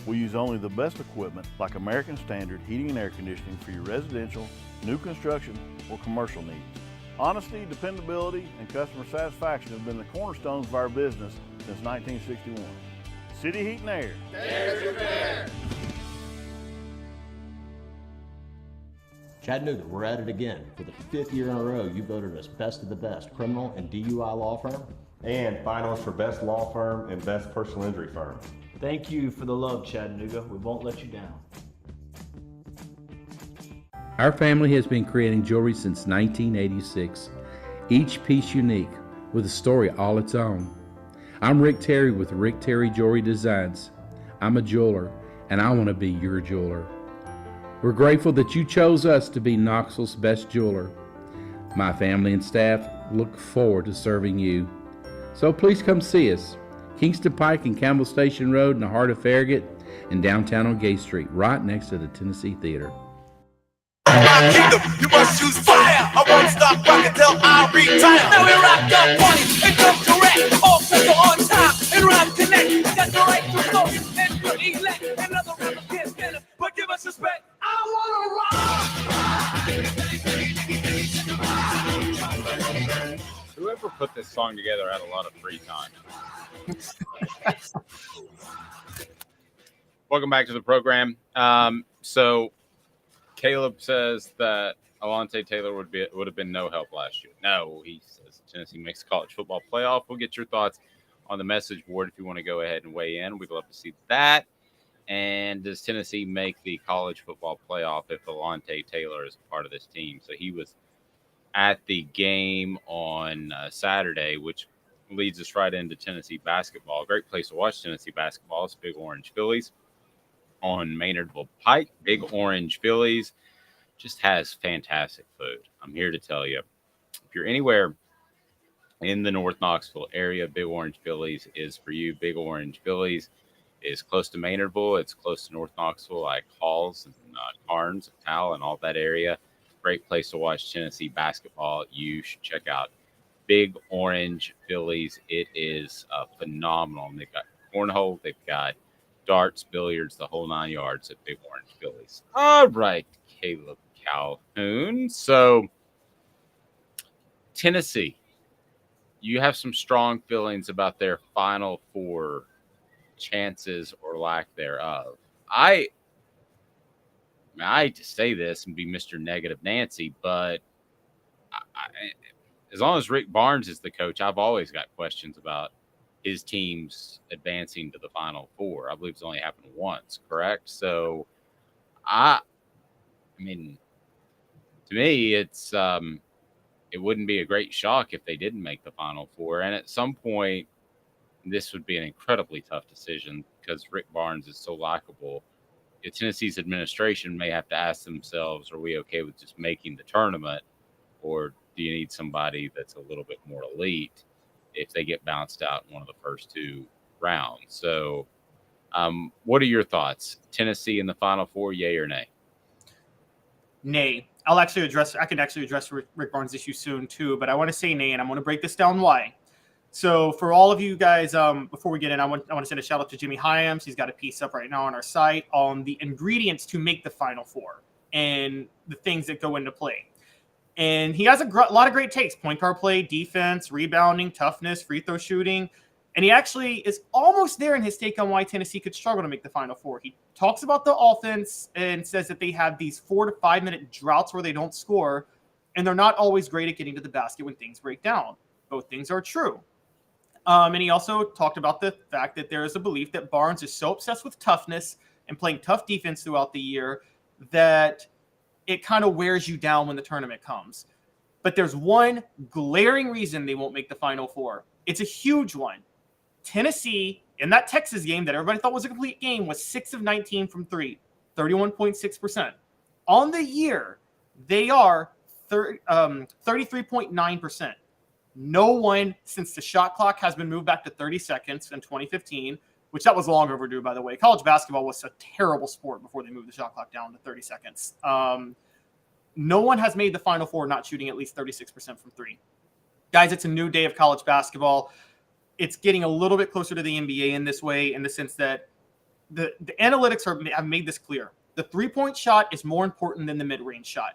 We use only the best equipment like American Standard heating and air conditioning for your residential, new construction, or commercial needs. Honesty, dependability, and customer satisfaction have been the cornerstones of our business since 1961. City Heat and Air. Dare to compare. Chattanooga, we're at it again. For the 5th year in a row, you voted us best of the best criminal and DUI law firm. And finalists for best law firm and best personal injury firm. Thank you for the love, Chattanooga. We won't let you down. Our family has been creating jewelry since 1986, each piece unique with a story all its own. I'm Rick Terry with Rick Terry Jewelry Designs. I'm a jeweler, and I want to be your jeweler. We're grateful that you chose us to be Knoxville's best jeweler. My family and staff look forward to serving you. So please come see us. Kingston Pike and Campbell Station Road in the heart of Farragut and downtown on Gay Street, right next to the Tennessee Theater. You must choose fire. I won't stop rocking till I retire. Now we rock the party and come direct. All people on time and rhyme connect. Got the right to go and to elect. Another rapper can't stand it, but give us respect. I wanna rock. Whoever put this song together had a lot of free time. Welcome back to the program. So Caleb says that Alontae Taylor would have been no help last year. No, he says Tennessee makes the college football playoff. We'll get your thoughts on the message board if you want to go ahead and weigh in. We'd love to see that. And does Tennessee make the college football playoff if Alontae Taylor is a part of this team? So he was at the game on Saturday, which leads us right into Tennessee basketball. A great place to watch Tennessee basketball is Big Orange Phillies on Maynardville Pike. Big Orange Phillies just has fantastic food. I'm here to tell you, if you're anywhere in the North Knoxville area, Big Orange Phillies is for you. Big Orange Phillies is close to Maynardville. It's close to North Knoxville, like Halls and Carnes, Tal, and all that area. Great place to watch Tennessee basketball. You should check out Big Orange Phillies. It is phenomenal. They've got cornhole, they've got darts, billiards, the whole 9 yards at Big Orange Phillies. All right, Caleb Calhoun. So, Tennessee, you have some strong feelings about their Final Four chances or lack thereof. I hate to say this and be Mr. Negative Nancy, but as long as Rick Barnes is the coach, I've always got questions about his teams advancing to the Final Four. I believe it's only happened once, correct? So, I mean, to me, it's it wouldn't be a great shock if they didn't make the Final Four. And at some point, this would be an incredibly tough decision because Rick Barnes is so likable. Tennessee's administration may have to ask themselves, are we okay with just making the tournament, or do you need somebody that's a little bit more elite if they get bounced out in one of the first two rounds? So what are your thoughts? Tennessee in the Final Four, yay or nay? Nay. I can actually address Rick Barnes' issue soon too, but I want to say nay, and I'm going to break this down why. So for all of you guys, before we get in, I want to send a shout out to Jimmy Hyams. He's got a piece up right now on our site on the ingredients to make the Final Four and the things that go into play. And he has a lot of great takes: point guard play, defense, rebounding, toughness, free throw shooting. And he actually is almost there in his take on why Tennessee could struggle to make the Final Four. He talks about the offense and says that they have these 4 to 5 minute droughts where they don't score, and they're not always great at getting to the basket when things break down. Both things are true. And he also talked about the fact that there is a belief that Barnes is so obsessed with toughness and playing tough defense throughout the year that it kind of wears you down when the tournament comes. But there's one glaring reason they won't make the Final Four. It's a huge one. Tennessee, in that Texas game that everybody thought was a complete game, was 6 of 19 from 3, 31.6%. On the year, they are 33.9%. No one since the shot clock has been moved back to 30 seconds in 2015. which that was long overdue, by the way. College basketball was a terrible sport before they moved the shot clock down to 30 seconds. No one has made the Final Four not shooting at least 36% from three. Guys, it's a new day of college basketball. It's getting a little bit closer to the NBA in this way, in the sense that the analytics have made this clear. The three-point shot is more important than the mid-range shot.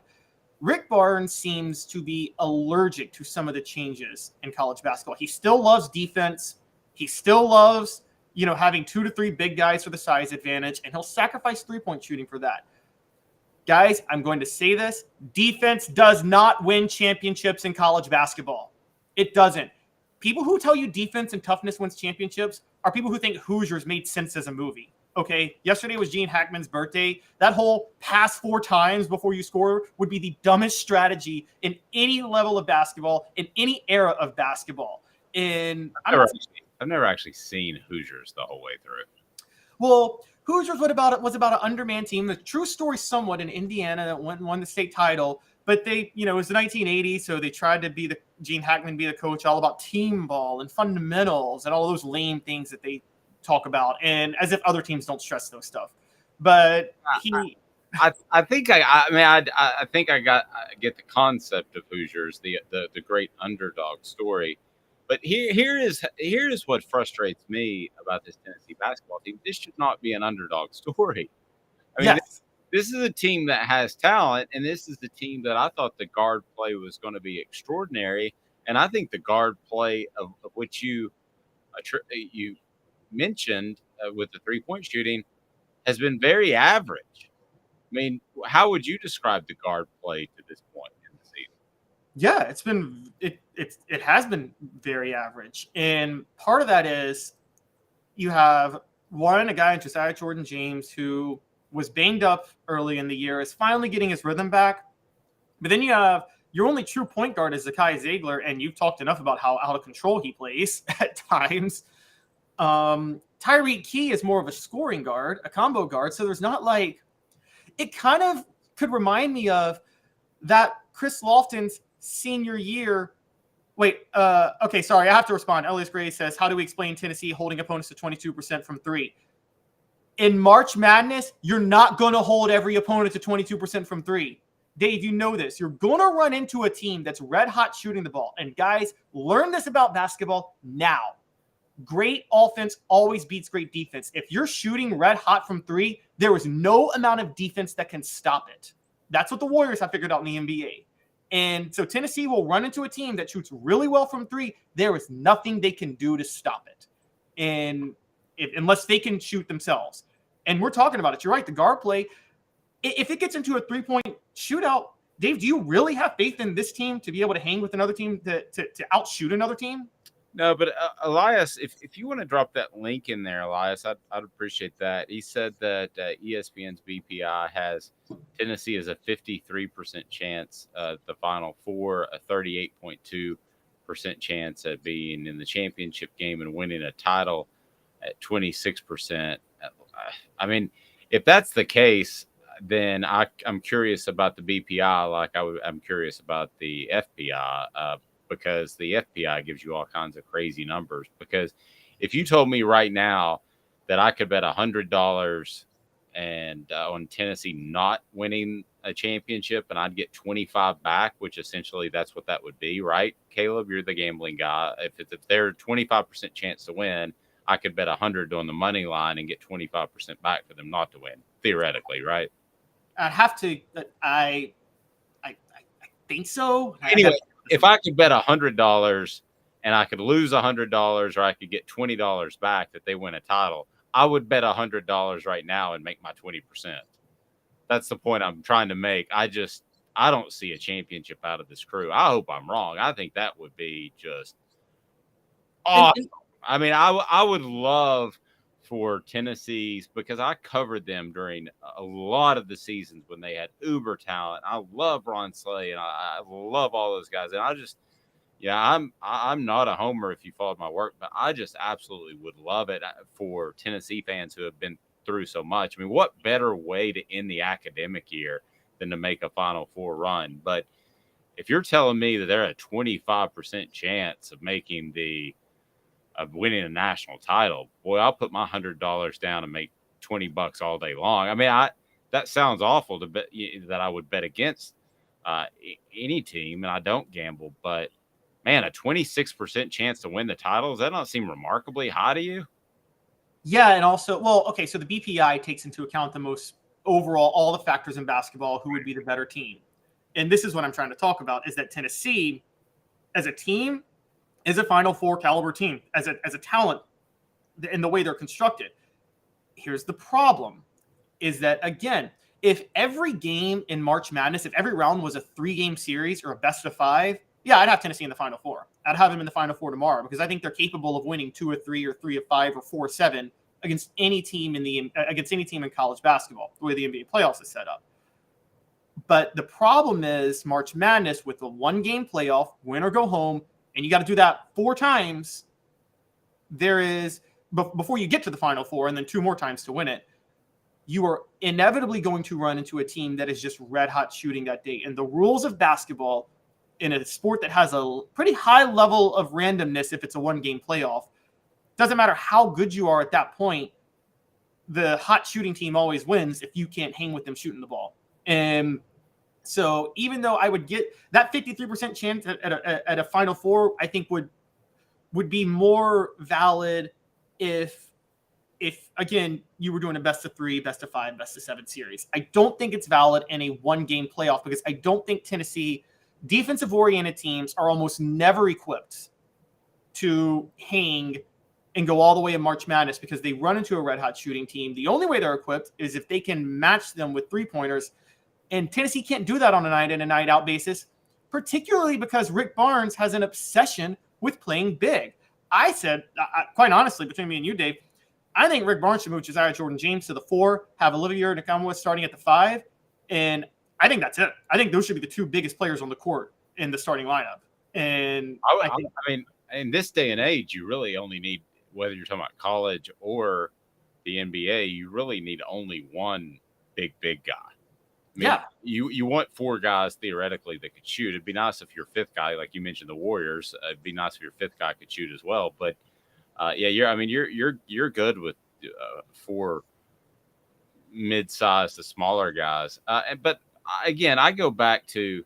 Rick Barnes seems to be allergic to some of the changes in college basketball. He still loves defense. He still loves, having 2 to 3 big guys for the size advantage, and he'll sacrifice three-point shooting for that. Guys, I'm going to say this. Defense does not win championships in college basketball. It doesn't. People who tell you defense and toughness wins championships are people who think Hoosiers made sense as a movie. Okay, yesterday was Gene Hackman's birthday. That whole pass 4 times before you score would be the dumbest strategy in any level of basketball, in any era of basketball. And I've never actually seen Hoosiers the whole way through. Well, Hoosiers was about an undermanned team. The true story somewhat in Indiana that won the state title, but they, it was the 1980s, so they tried to Gene Hackman be the coach, all about team ball and fundamentals and all those lame things that they talk about, and as if other teams don't stress those stuff. But I think I get the concept of Hoosiers, the great underdog story. But here is what frustrates me about this Tennessee basketball team. This should not be an underdog story. I mean, yes. This is a team that has talent, and this is the team that I thought the guard play was going to be extraordinary. And I think the guard play of which you mentioned with the three-point shooting has been very average. I mean, how would you describe the guard play to this point in the season? Yeah, it has been very average, and part of that is you have a guy in Josiah Jordan James who was banged up early in the year, is finally getting his rhythm back, but then you have your only true point guard is Zakai Ziegler, and you've talked enough about how out of control he plays at times. Tyreek Key is more of a scoring guard, a combo guard, so there's not it kind of could remind me of that Chris Lofton's senior year. Okay, sorry, I have to respond. Elias Gray says, how do we explain Tennessee holding opponents to 22% from three? In March Madness, you're not going to hold every opponent to 22% from three. Dave, you know this. You're going to run into a team that's red hot shooting the ball. And guys, learn this about basketball now. Great offense always beats great defense. If you're shooting red hot from three, there is no amount of defense that can stop it. That's what the Warriors have figured out in the NBA. And so Tennessee will run into a team that shoots really well from three. There is nothing they can do to stop it. And unless they can shoot themselves. And we're talking about it. You're right. The guard play, if it gets into a 3-point shootout, Dave, do you really have faith in this team to be able to hang with another team to outshoot another team? No, but Elias, if you want to drop that link in there, Elias, I'd appreciate that. He said that ESPN's BPI has Tennessee as a 53% chance the Final Four, a 38.2% chance at being in the championship game and winning a title at 26%. I mean, if that's the case, then I'm curious about the BPI like I'm curious about the FPI because the FPI gives you all kinds of crazy numbers. Because if you told me right now that I could bet $100 and on Tennessee not winning a championship and I'd get 25 back, which essentially that's what that would be, right? Caleb, you're the gambling guy. If they're 25% chance to win, I could bet 100 on the money line and get 25% back for them not to win, theoretically, right? I have to. I think so. Anyway, if I could bet $100 and I could lose $100 or I could get $20 back that they win a title, I would bet $100 right now and make my 20%. That's the point I'm trying to make. I don't see a championship out of this crew. I hope I'm wrong. I think that would be just awesome. I mean, I would love for Tennessee's, because I covered them during a lot of the seasons when they had uber talent. I love Ron Slay and I love all those guys. And I'm not a homer if you followed my work, but I just absolutely would love it for Tennessee fans who have been through so much. I mean, what better way to end the academic year than to make a Final Four run? But if you're telling me that they're a 25% chance of making the of winning a national title, boy, I'll put my $100 down and make $20 all day long. I mean, that sounds awful to bet that I would bet against any team, and I don't gamble, but man, a 26% chance to win the title, does that not seem remarkably high to you? Yeah, and also, well, okay, so the BPI takes into account the most overall, all the factors in basketball, who would be the better team. And this is what I'm trying to talk about, is that Tennessee, as a team, is a Final Four caliber team, as a talent in the way they're constructed. Here's the problem, is that, again, if every game in March Madness, if every round was a 3-game series or a best of 5, yeah, I'd have Tennessee in the Final Four. I'd have them in the Final Four tomorrow because I think they're capable of winning 2 or 3 or 3 of 5 or 4 or 7 against any team in college basketball, the way the NBA playoffs is set up. But the problem is March Madness with a 1-game playoff, win or go home, and you got to do that 4 times. There is, before you get to the Final Four, and then 2 more times to win it, you are inevitably going to run into a team that is just red hot shooting that day. And the rules of basketball in a sport that has a pretty high level of randomness, if it's a 1-game playoff, doesn't matter how good you are at that point, the hot shooting team always wins if you can't hang with them shooting the ball. And so even though I would get that 53% chance at a Final Four, I think would be more valid if again, you were doing a best of 3, best of 5, best of 7 series. I don't think it's valid in a 1-game playoff because I don't think Tennessee defensive-oriented teams are almost never equipped to hang and go all the way in March Madness because they run into a red-hot shooting team. The only way they're equipped is if they can match them with 3-pointers, and Tennessee can't do that on a night-in and night-out basis, particularly because Rick Barnes has an obsession with playing big. I said, quite honestly, between me and you, Dave, I think Rick Barnes should move Josiah Jordan-James to the 4, have Olivier Nkamhoua starting at the 5, and I think that's it. I think those should be the 2 biggest players on the court in the starting lineup. And I mean, in this day and age, you really only need, whether you're talking about college or the NBA, you really need only one big guy. I mean, yeah. You want 4 guys theoretically that could shoot. It'd be nice if your 5th guy, like you mentioned, the Warriors. It'd be nice if your 5th guy could shoot as well. But yeah, you're good with 4 mid-sized to smaller guys. But again, I go back to,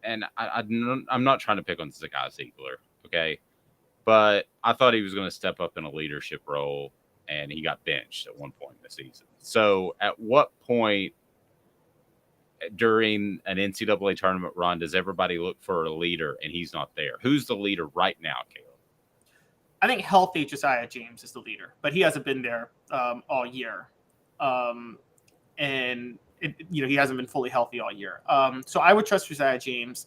and I'm not trying to pick on Zakai Ziegler, okay? But I thought he was going to step up in a leadership role, and he got benched at one point in the season. So at what point during an NCAA tournament run does everybody look for a leader and he's not there? Who's the leader right now, Caleb? I think healthy Josiah James is the leader, but he hasn't been there all year. And he hasn't been fully healthy all year. So I would trust Josiah James.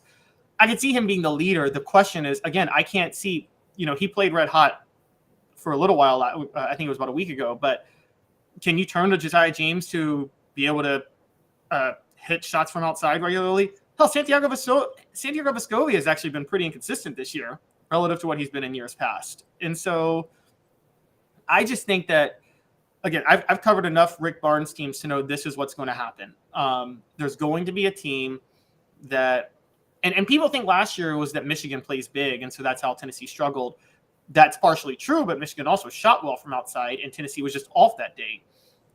I could see him being the leader. The question is, again, I can't see, he played red hot for a little while. I think it was about a week ago, but can you turn to Josiah James to be able to hit shots from outside regularly? Hell, Santiago Vescovi has actually been pretty inconsistent this year relative to what he's been in years past. And so I just think that, again, I've covered enough Rick Barnes teams to know this is what's going to happen. There's going to be a team that, and people think last year was that Michigan plays big, and so that's how Tennessee struggled. That's partially true, but Michigan also shot well from outside, and Tennessee was just off that day.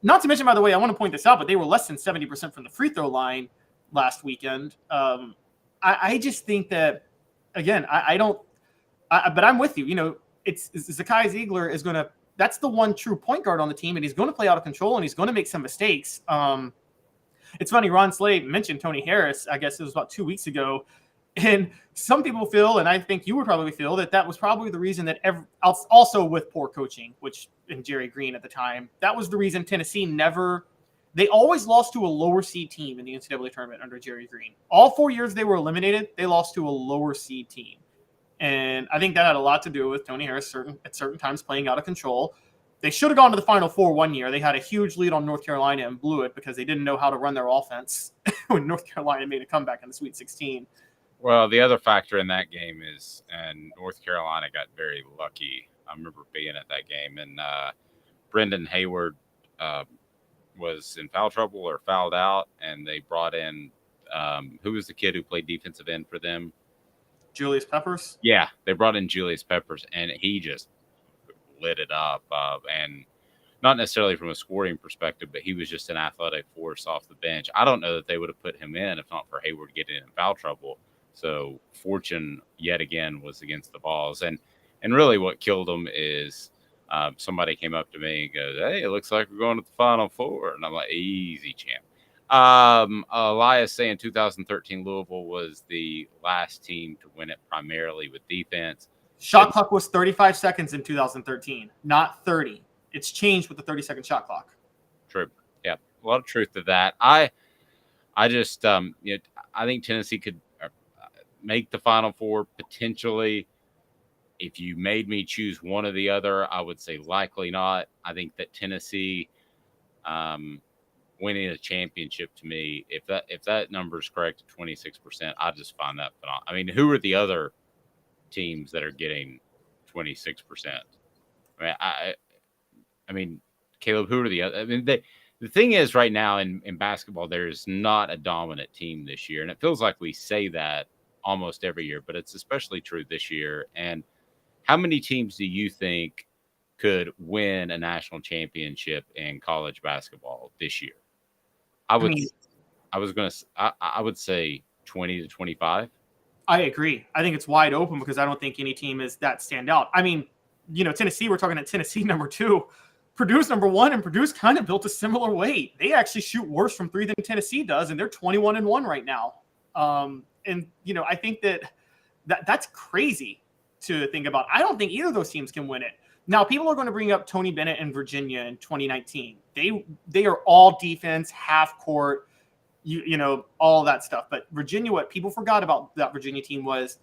Not to mention, by the way, I want to point this out, but they were less than 70% from the free throw line last weekend. I just think that, again, but I'm with you. It's Zakai Ziegler is going to, that's the one true point guard on the team, and he's going to play out of control, and he's going to make some mistakes. It's funny, Ron Slade mentioned Tony Harris, I guess it was about 2 weeks ago, and some people feel, and I think you would probably feel, that was probably the reason that also with poor coaching, and Jerry Green at the time, that was the reason Tennessee they always lost to a lower seed team in the NCAA tournament under Jerry Green. All 4 years they were eliminated, they lost to a lower seed team. And I think that had a lot to do with Tony Harris at certain times playing out of control. They should have gone to the Final Four one year. They had a huge lead on North Carolina and blew it because they didn't know how to run their offense when North Carolina made a comeback in the Sweet 16. Well, the other factor in that game is, and North Carolina got very lucky. I remember being at that game, and Brendan Hayward was in foul trouble or fouled out, and they brought in who was the kid who played defensive end for them? Julius Peppers? Yeah, they brought in Julius Peppers, and he just lit it up. And not necessarily from a scoring perspective, but he was just an athletic force off the bench. I don't know that they would have put him in if not for Hayward getting in foul trouble. So fortune yet again was against the Vols. And really what killed them is somebody came up to me and goes, "Hey, it looks like we're going to the Final Four." And I'm like, easy, champ. Elias saying 2013 Louisville was the last team to win it primarily with defense. Shot clock was 35 seconds in 2013, not 30. It's changed with the 30-second shot clock. True. Yeah. A lot of truth to that. I just, I think Tennessee could make the Final Four potentially. If you made me choose one or the other, I would say likely not. I think that Tennessee winning a championship, to me, if that number is correct at 26%, I just find that phenomenal. I mean, who are the other teams that are getting 26%? I mean, Caleb, who are the other? I mean, the thing is right now in basketball, there is not a dominant team this year. And it feels like we say that almost every year, but it's especially true this year. And how many teams do you think could win a national championship in college basketball this year? I would say 20 to 25. I agree. I think it's wide open because I don't think any team is that stand out. I mean, Tennessee, we're talking at Tennessee number 2. Purdue's number 1, and Purdue's kind of built a similar way. They actually shoot worse from 3 than Tennessee does, and they're 21-1 right now. I think that's crazy to think about. I don't think either of those teams can win it. Now, people are going to bring up Tony Bennett and Virginia in 2019. They are all defense, half court, all that stuff. But Virginia, what people forgot about that Virginia team was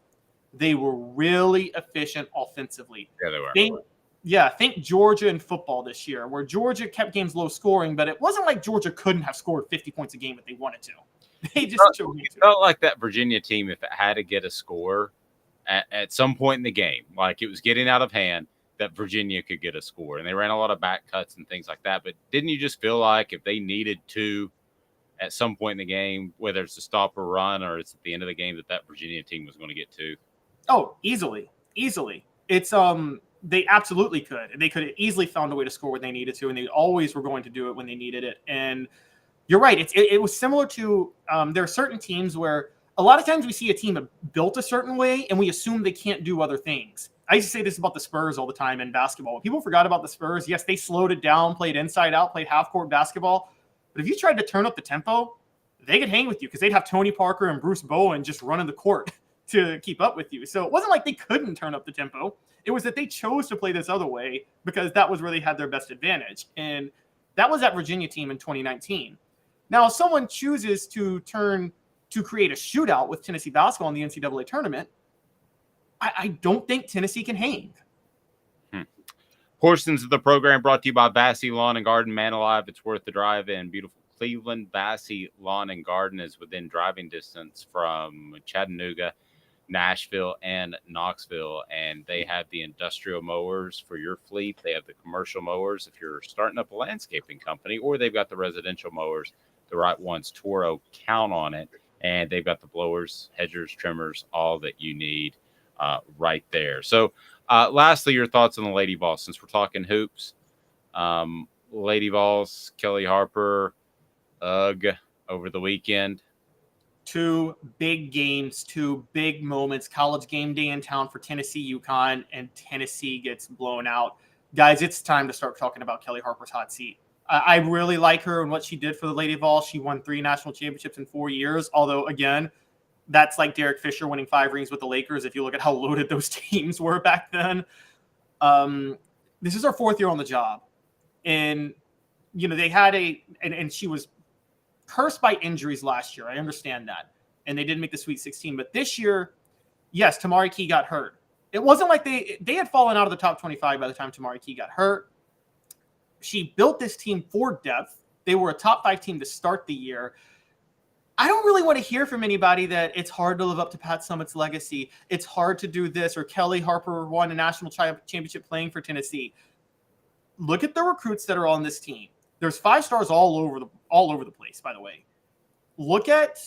they were really efficient offensively. Yeah, they were. Think Georgia in football this year, where Georgia kept games low scoring, but it wasn't like Georgia couldn't have scored 50 points a game if they wanted to. They just felt like that Virginia team, if it had to get a score at some point in the game, like it was getting out of hand, that Virginia could get a score. And they ran a lot of back cuts and things like that. But didn't you just feel like if they needed to at some point in the game, whether it's a stop or run or it's at the end of the game, that Virginia team was going to get to? Oh, easily. It's they absolutely could. They could have easily found a way to score when they needed to, and they always were going to do it when they needed it. And you're right. It was similar to there are certain teams where a lot of times we see a team built a certain way and we assume they can't do other things. I used to say this about the Spurs all the time in basketball. When people forgot about the Spurs, yes, they slowed it down, played inside out, played half-court basketball. But if you tried to turn up the tempo, they could hang with you because they'd have Tony Parker and Bruce Bowen just running the court to keep up with you. So it wasn't like they couldn't turn up the tempo. It was that they chose to play this other way because that was where they had their best advantage. And that was that Virginia team in 2019. Now, if someone chooses to create a shootout with Tennessee basketball in the NCAA tournament, I don't think Tennessee can hang. Portions of the program brought to you by Vassy Lawn and Garden. Man alive, it's worth the drive in beautiful Cleveland. Vassy Lawn and Garden is within driving distance from Chattanooga, Nashville, and Knoxville. And they have the industrial mowers for your fleet. They have the commercial mowers if you're starting up a landscaping company, or they've got the residential mowers, the right ones. Toro, count on it. And they've got the blowers, hedgers, trimmers, all that you need right there. So lastly, your thoughts on the Lady Vols, since we're talking hoops. Lady Vols, Kellie Harper, over the weekend. 2 big games, 2 big moments. College game day in town for Tennessee, UConn, and Tennessee gets blown out. Guys, it's time to start talking about Kellie Harper's hot seat. I really like her and what she did for the Lady Vols. She won 3 national championships in 4 years, although, again, that's like Derek Fisher winning 5 rings with the Lakers if you look at how loaded those teams were back then. This is her 4th year on the job. And, they had and she was cursed by injuries last year. I understand that. And they didn't make the Sweet 16. But this year, yes, Tamari Key got hurt. It wasn't like they had fallen out of the top 25 by the time Tamari Key got hurt. She built this team for depth. They were a top 5 team to start the year. I don't really want to hear from anybody that it's hard to live up to Pat Summitt's legacy. It's hard to do this, or Kellie Harper won a national championship playing for Tennessee. Look at the recruits that are on this team. There's 5 stars all over the place, by the way. Look at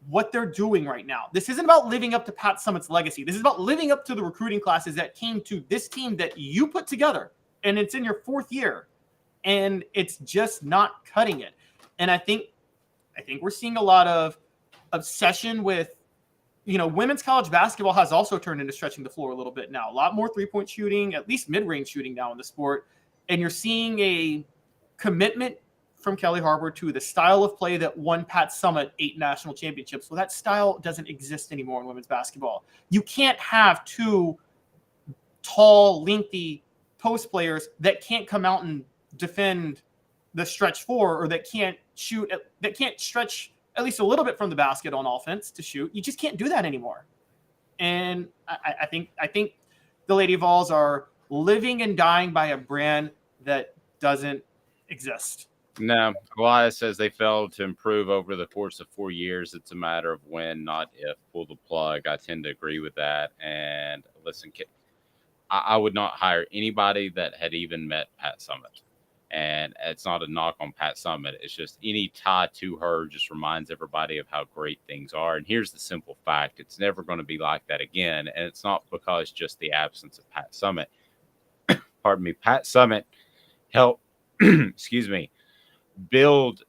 what they're doing right now. This isn't about living up to Pat Summitt's legacy. This is about living up to the recruiting classes that came to this team that you put together, and it's in your 4th year, and it's just not cutting it. And I think we're seeing a lot of obsession with, women's college basketball has also turned into stretching the floor a little bit now. A lot more three-point shooting, at least mid-range shooting now in the sport. And you're seeing a commitment from Kellie Harper to the style of play that won Pat Summitt 8 national championships. Well, that style doesn't exist anymore in women's basketball. You can't have 2 tall, lengthy post players that can't come out and defend the stretch 4, or that can't stretch at least a little bit from the basket on offense to shoot. You just can't do that anymore. And I think the Lady Vols are living and dying by a brand that doesn't exist. No, Elias says they failed to improve over the course of 4 years. It's a matter of when, not if. Pull the plug. I tend to agree with that. And listen, I would not hire anybody that had even met Pat Summitt. And it's not a knock on Pat Summitt. It's just any tie to her just reminds everybody of how great things are. And here's the simple fact. It's never going to be like that again. And it's not because just the absence of Pat Summitt. Pardon me. Pat Summitt helped, excuse me, build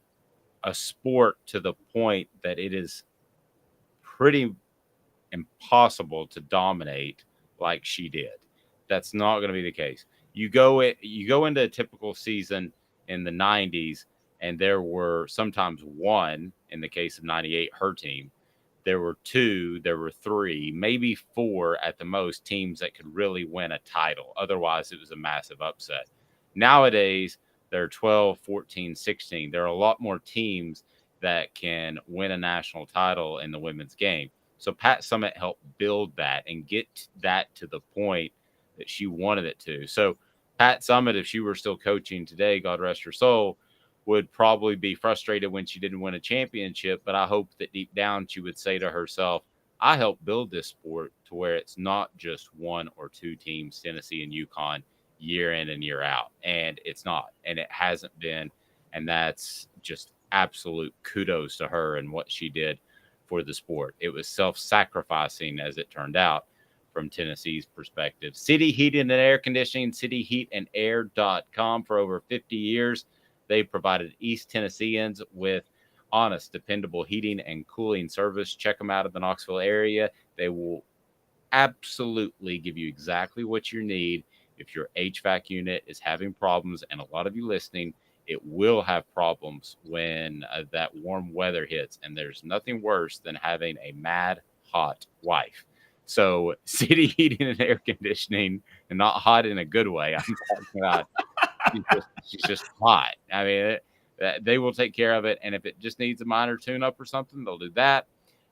a sport to the point that it is pretty impossible to dominate like she did. That's not going to be the case. You go into a typical season in the 90s, and there were sometimes 1, in the case of 98, her team. There were 2, there were 3, maybe 4 at the most teams that could really win a title. Otherwise, it was a massive upset. Nowadays, there are 12, 14, 16. There are a lot more teams that can win a national title in the women's game. So Pat Summitt helped build that and get that to the point that she wanted it to. So Pat Summitt, if she were still coaching today, God rest her soul, would probably be frustrated when she didn't win a championship. But I hope that deep down she would say to herself, I helped build this sport to where it's not just 1 or 2 teams, Tennessee and UConn, year in and year out. And it's not. And it hasn't been. And that's just absolute kudos to her and what she did for the sport. It was self-sacrificing, as it turned out, from Tennessee's perspective. City Heating and Air Conditioning, cityheatandair.com. For over 50 years, they've provided East Tennesseans with honest, dependable heating and cooling service. Check them out in the Knoxville area. They will absolutely give you exactly what you need. If your HVAC unit is having problems, and a lot of you listening, it will have problems when that warm weather hits. And there's nothing worse than having a mad, hot wife. So City Heating and Air Conditioning, and not hot in a good way. I'm talking about she's just hot. I mean, they will take care of it. And if it just needs a minor tune-up or something, they'll do that.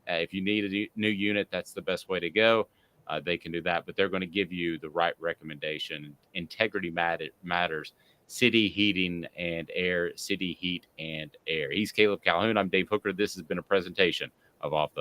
If you need a new unit, that's the best way to go. They can do that, but they're going to give you the right recommendation. Integrity matters. City Heating and Air, City Heat and Air. He's Caleb Calhoun. I'm Dave Hooker. This has been a presentation of Off the